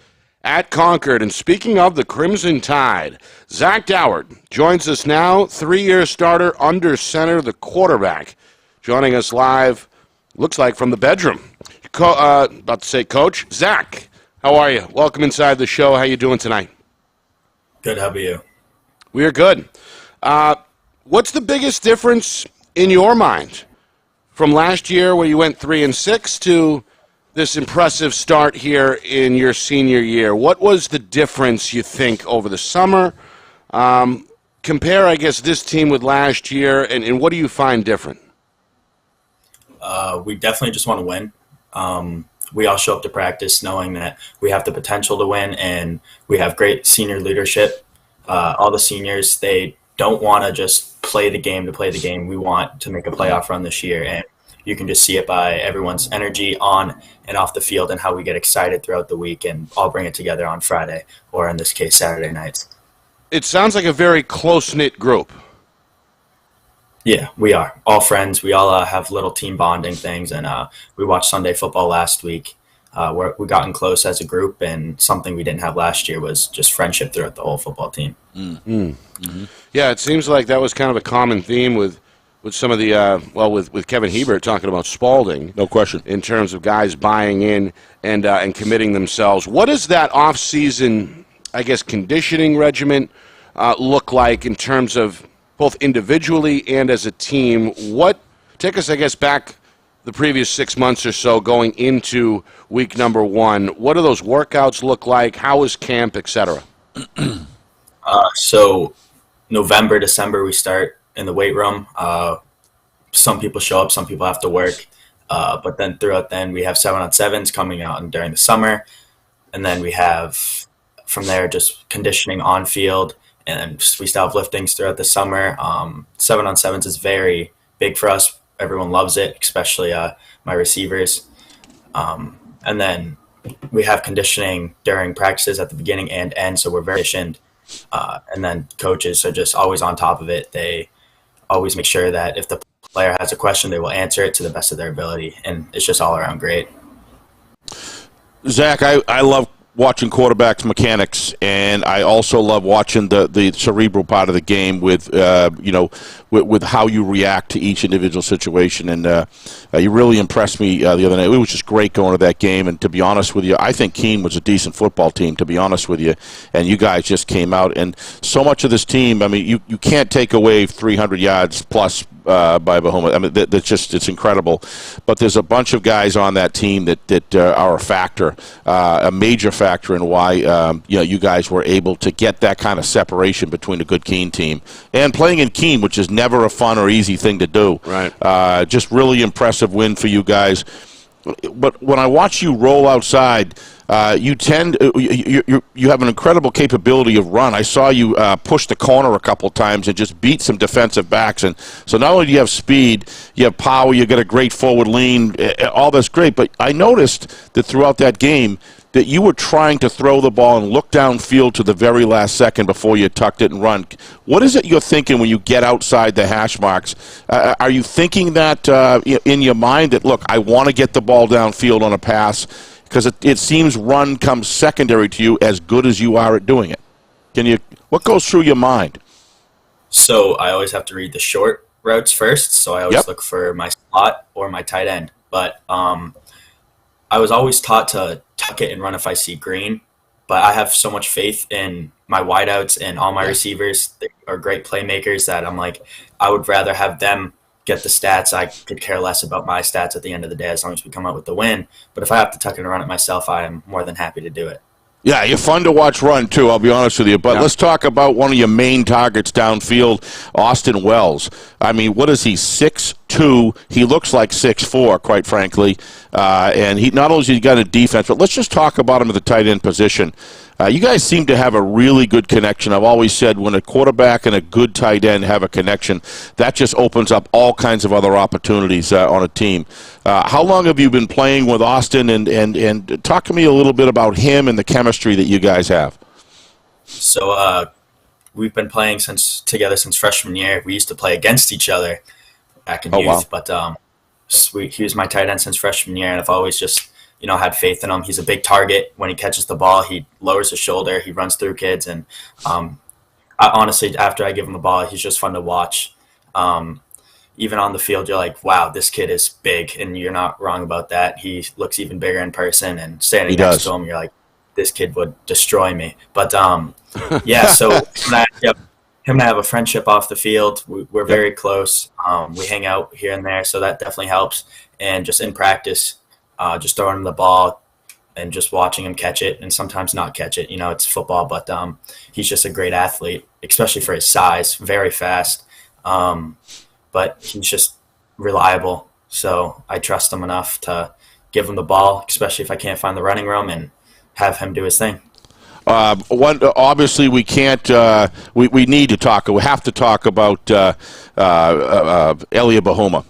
at Concord. And speaking of the Crimson Tide, Zach Dowd joins us now, 3-year starter under center, the quarterback, joining us live, looks like from the bedroom. about to say Coach. Zach, how are you? Welcome inside the show. How you doing tonight? Good. How about you? We are good. What's the biggest difference in your mind from last year where you went 3-6 to this impressive start here in your senior year? What was the difference, you think, over the summer? Compare, I guess, this team with last year, and what do you find different? We definitely just want to win. We all show up to practice knowing that we have the potential to win, and we have great senior leadership. All the seniors, they don't want to just play the game to play the game. We want to make a playoff run this year, and you can just see it by everyone's energy on and off the field and how we get excited throughout the week and all bring it together on Friday, or in this case, Saturday nights. It sounds like a very close-knit group. Yeah, we are. All friends. We all have little team bonding things, and we watched Sunday football last week. We gotten close as a group, and something we didn't have last year was just friendship throughout the whole football team. Mm-hmm. Yeah, it seems like that was kind of a common theme with some of the, with Kevin Hebert talking about Spalding. No question. In terms of guys buying in and committing themselves. What does that off-season, I guess, conditioning regimen look like in terms of both individually and as a team? Take us, I guess, back the previous 6 months or so going into week number 1. What do those workouts look like? How is camp, et cetera? So November, December, we start in the weight room. Some people show up, some people have to work. But then throughout then we have 7-on-7s coming out during the summer. And then we have from there just conditioning on field. And we still have liftings throughout the summer. 7-on-7s is very big for us. Everyone loves it, especially my receivers. And then we have conditioning during practices at the beginning and end, so we're very efficient. And then coaches are just always on top of it. They always make sure that if the player has a question, they will answer it to the best of their ability. And it's just all around great. Zach, I love watching quarterbacks mechanics, and I also love watching the cerebral part of the game with with how you react to each individual situation. And you really impressed me the other night. It was just great going to that game. And to be honest with you, I think Keene was a decent football team, to be honest with you. And you guys just came out. And so much of this team, I mean, you can't take away 300 yards plus by Bahoma. I mean, it's incredible. But there's a bunch of guys on that team that are a factor, a major factor in why you guys were able to get that kind of separation between a good Keene team and playing in Keene, which is never a fun or easy thing to do. Right. Just really impressive win for you guys. But when I watch you roll outside, you have an incredible capability of run. I saw you push the corner a couple times and just beat some defensive backs. And so not only do you have speed, you have power, you got a great forward lean, all that's great. But I noticed that throughout that game that you were trying to throw the ball and look downfield to the very last second before you tucked it and run. What is it you're thinking when you get outside the hash marks? Are you thinking that in your mind that, look, I want to get the ball downfield on a pass? Because it seems run comes secondary to you as good as you are at doing it. What goes through your mind? So I always have to read the short routes first. So I always look for my slot or my tight end. But I was always taught to tuck it and run if I see green. But I have so much faith in my wideouts and all my receivers. They are great playmakers that I'm like, I would rather have them get the stats. I could care less about my stats at the end of the day as long as we come out with the win. But if I have to tuck it and run it myself, I am more than happy to do it. Yeah, you're fun to watch run, too, I'll be honest with you. But let's talk about one of your main targets downfield, Austin Wells. I mean, what is he, 6'2"? He looks like 6'4", quite frankly. And he not only has he got a defense, but let's just talk about him at the tight end position. You guys seem to have a really good connection. I've always said when a quarterback and a good tight end have a connection, that just opens up all kinds of other opportunities on a team. How long have you been playing with Austin? And talk to me a little bit about him and the chemistry that you guys have. So we've been playing together since freshman year. We used to play against each other back in youth. Wow. But he was my tight end since freshman year, and I've always just had faith in him. He's a big target. When he catches the ball, he lowers his shoulder. He runs through kids. And honestly, after I give him the ball, he's just fun to watch. even on the field, you're like, wow, this kid is big, and you're not wrong about that. He looks even bigger in person, and standing next to him, you're like, this kid would destroy me. But yeah, so him and I have a friendship off the field. We're very close. We hang out here and there, so that definitely helps. And just in practice, just throwing him the ball and just watching him catch it, and sometimes not catch it. You know, it's football, but he's just a great athlete, especially for his size, very fast. But he's just reliable. So I trust him enough to give him the ball, especially if I can't find the running room, and have him do his thing. Obviously, we can't. We need to talk. We have to talk about Elia Bahuma.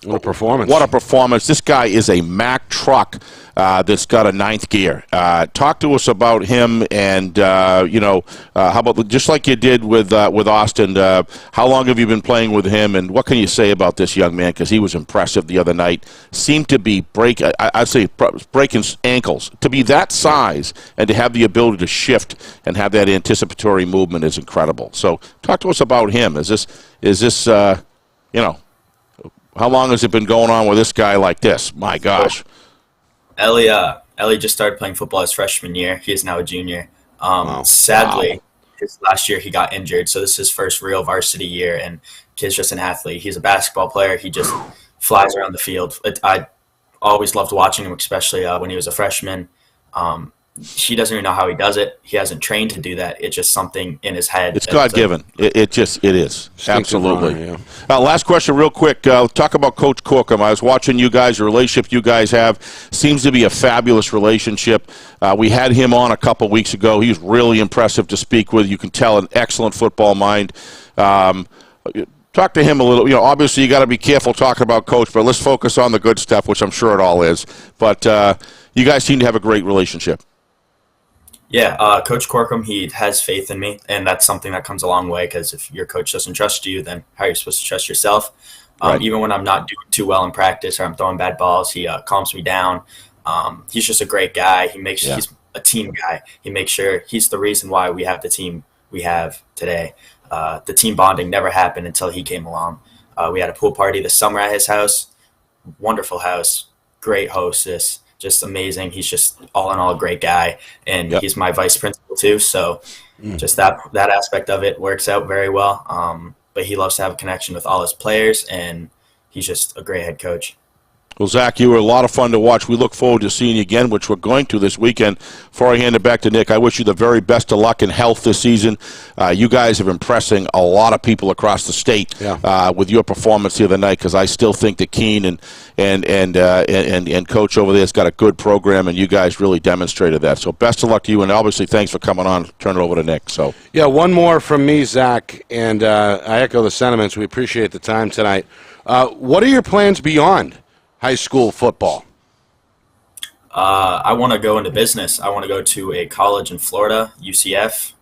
What a performance! What a performance! This guy is a Mack truck that's got a ninth gear. Talk to us about him, and how about just like you did with Austin? How long have you been playing with him, and what can you say about this young man? Because he was impressive the other night. Seemed to be breaking ankles. To be that size and to have the ability to shift and have that anticipatory movement is incredible. So, talk to us about him. Is this how long has it been going on with this guy like this? My gosh. Ellie just started playing football his freshman year. He is now a junior. Sadly, his last year he got injured, so this is his first real varsity year, and kid's just an athlete. He's a basketball player. He just flies around the field. I always loved watching him, especially when he was a freshman. He doesn't even know how he does it. He hasn't trained to do that. It's just something in his head. It's God-given. It is. Absolutely. Last question real quick. Talk about Coach Corkum. I was watching you guys, the relationship you guys have. Seems to be a fabulous relationship. We had him on a couple weeks ago. He was really impressive to speak with. You can tell an excellent football mind. Talk to him a little. Obviously you got to be careful talking about Coach, but let's focus on the good stuff, which I'm sure it all is. But you guys seem to have a great relationship. Yeah, Coach Corkum, he has faith in me, and that's something that comes a long way, because if your coach doesn't trust you, then how are you supposed to trust yourself? Right. Even when I'm not doing too well in practice or I'm throwing bad balls, he calms me down. He's just a great guy. He's a team guy. He makes sure he's the reason why we have the team we have today. The team bonding never happened until he came along. We had a pool party this summer at his house. Wonderful house. Great hostess. Just amazing. He's just all in all a great guy, and he's my vice principal too. So just that aspect of it works out very well. But he loves to have a connection with all his players, and he's just a great head coach. Well, Zach, you were a lot of fun to watch. We look forward to seeing you again, which we're going to this weekend. Before I hand it back to Nick, I wish you the very best of luck and health this season. You guys are impressing a lot of people across the state with your performance the other night, because I still think that Keene and Coach over there has got a good program, and you guys really demonstrated that. So best of luck to you, and obviously thanks for coming on. Turn it over to Nick. So one more from me, Zach, and I echo the sentiments. We appreciate the time tonight. What are your plans beyond high school football? I want to go into business. I want to go to a college in Florida, UCF.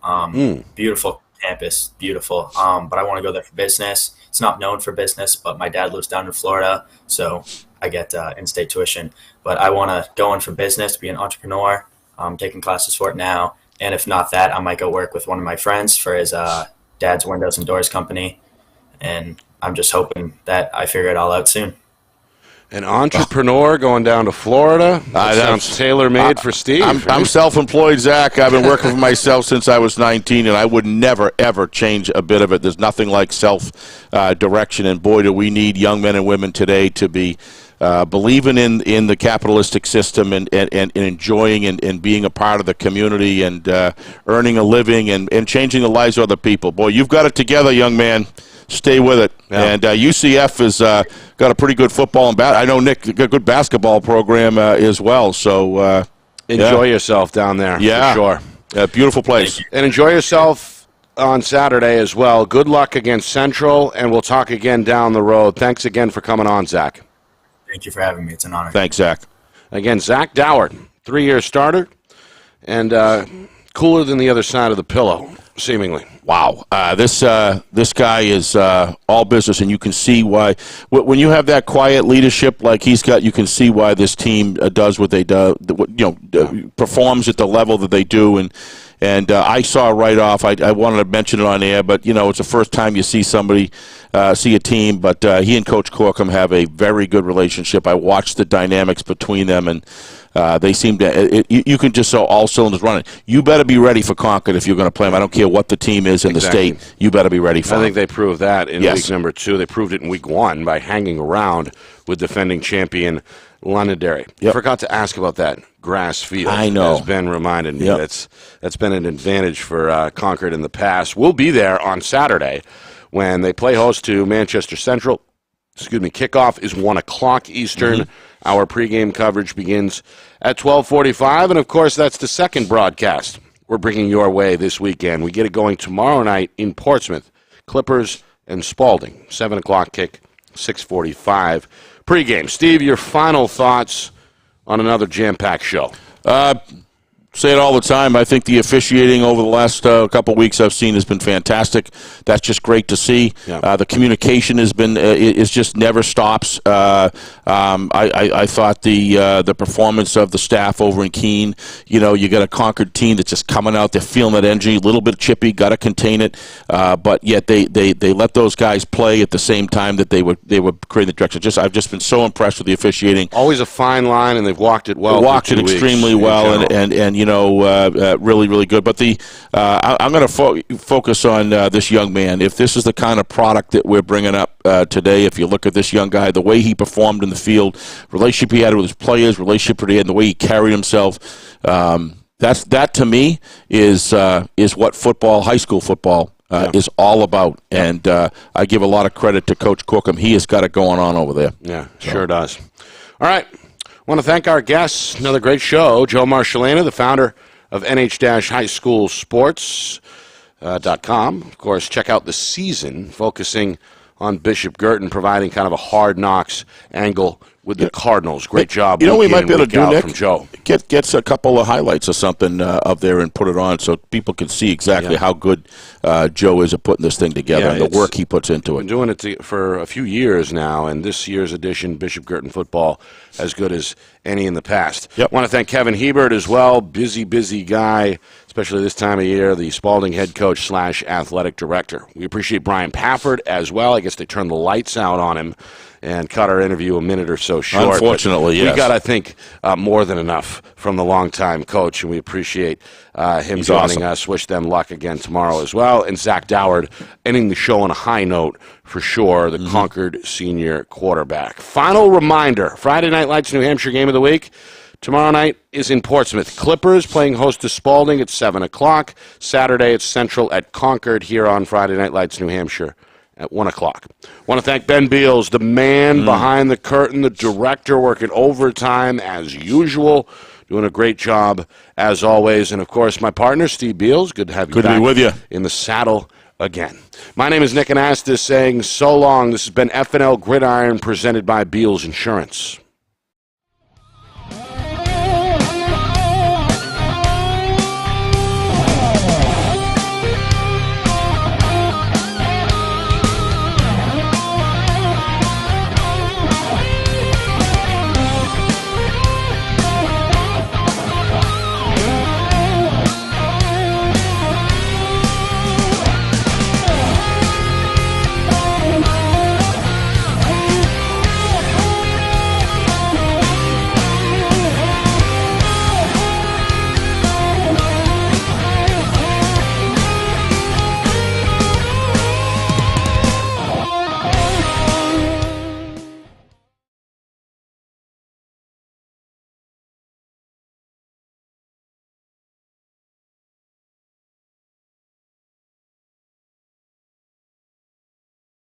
Beautiful campus, beautiful. But I want to go there for business. It's not known for business, but my dad lives down in Florida, so I get in-state tuition. But I want to go in for business, be an entrepreneur. I'm taking classes for it now. And if not that, I might go work with one of my friends for his dad's windows and doors company. And I'm just hoping that I figure it all out soon. An entrepreneur going down to Florida? That sounds tailor-made for Steve. I'm self-employed, Zach. I've been working for myself since I was 19, and I would never, ever change a bit of it. There's nothing like self-direction, and boy, do we need young men and women today to be believing in the capitalistic system and enjoying and being a part of the community and earning a living and changing the lives of other people. Boy, you've got it together, young man. Stay with it. Yeah. And UCF has got a pretty good football and I know Nick got a good basketball program as well. So enjoy yourself down there. Yeah, for sure. Beautiful place. And enjoy yourself on Saturday as well. Good luck against Central, and we'll talk again down the road. Thanks again for coming on, Zach. Thank you for having me. It's an honor. Thanks, Zach. Again, Zach Dowd, 3-year starter, and cooler than the other side of the pillow, seemingly. Wow, this guy is all business, and you can see why. When you have that quiet leadership like he's got, you can see why this team does what they do. Performs at the level that they do, and And I saw right off, I wanted to mention it on air, but, it's the first time you see somebody, see a team. But he and Coach Corkum have a very good relationship. I watched the dynamics between them, and they seem to you can just saw all cylinders running. You better be ready for Concord if you're going to play them. I don't care what the team is in the state. You better be ready for them. I think they proved that in week number 2. They proved it in week 1 by hanging around with defending champion Londonderry. Yep. Forgot to ask about that grass field. I know. As Ben reminded me, that's been an advantage for Concord in the past. We'll be there on Saturday when they play host to Manchester Central. Kickoff is 1 o'clock Eastern. Our pregame coverage begins at 12:45, and of course that's the second broadcast we're bringing your way this weekend. We get it going tomorrow night in Portsmouth. Clippers and Spalding, 7 o'clock kick, 6:45 pregame. Steve, your final thoughts on another jam-packed show? Say it all the time. I think the officiating over the last couple of weeks I've seen has been fantastic. That's just great to see. Yeah. The communication has been is just never stops. I thought the performance of the staff over in Keene. You got a Concord team that's just coming out. They're feeling that energy. A little bit chippy. Got to contain it. But yet they let those guys play at the same time that they were creating the direction. I've just been so impressed with the officiating. Always a fine line, and they've walked it well. They walked it extremely well, and really, really good. But I'm going to focus on this young man. If this is the kind of product that we're bringing up today, if you look at this young guy, the way he performed in the field, relationship he had with his players, relationship he had, and the way he carried himself, that to me is what football, high school football, is all about. And I give a lot of credit to Coach Corkum. He has got it going on over there. Yeah, sure does. All right. I want to thank our guests. Another great show. Joe Marchilena, the founder of NH-highschoolsports.com. Of course, check out The Season, focusing on Bishop Girton, providing kind of a hard knocks angle with the Cardinals. Great job. We might be able to do, Nick, from Joe. Get a couple of highlights or something up there and put it on so people can see exactly how good Joe is at putting this thing together and the work he puts into it. Been doing it for a few years now, and this year's edition, Bishop Girton football, as good as any in the past. Yep. Want to thank Kevin Hebert as well. Busy guy, especially this time of year, the Spalding head coach / athletic director. We appreciate Brian Pafford as well. I guess they turned the lights out on him and cut our interview a minute or so short. Unfortunately, yes. We got, I think, more than enough from the longtime coach, and we appreciate him joining us. Wish them luck again tomorrow as well. And Zach Dowd ending the show on a high note for sure, the Concord senior quarterback. Final reminder, Friday Night Lights New Hampshire game of the week. Tomorrow night is in Portsmouth. Clippers playing host to Spalding at 7 o'clock. Saturday it's Central at Concord here on Friday Night Lights New Hampshire at 1 o'clock. Want to thank Ben Beals, the man behind the curtain, the director, working overtime as usual, doing a great job as always. And, of course, my partner, Steve Beals. Good to have you back. Good to be with you. In the saddle again. My name is Nick Anastas saying so long. This has been FNL Gridiron presented by Beals Insurance.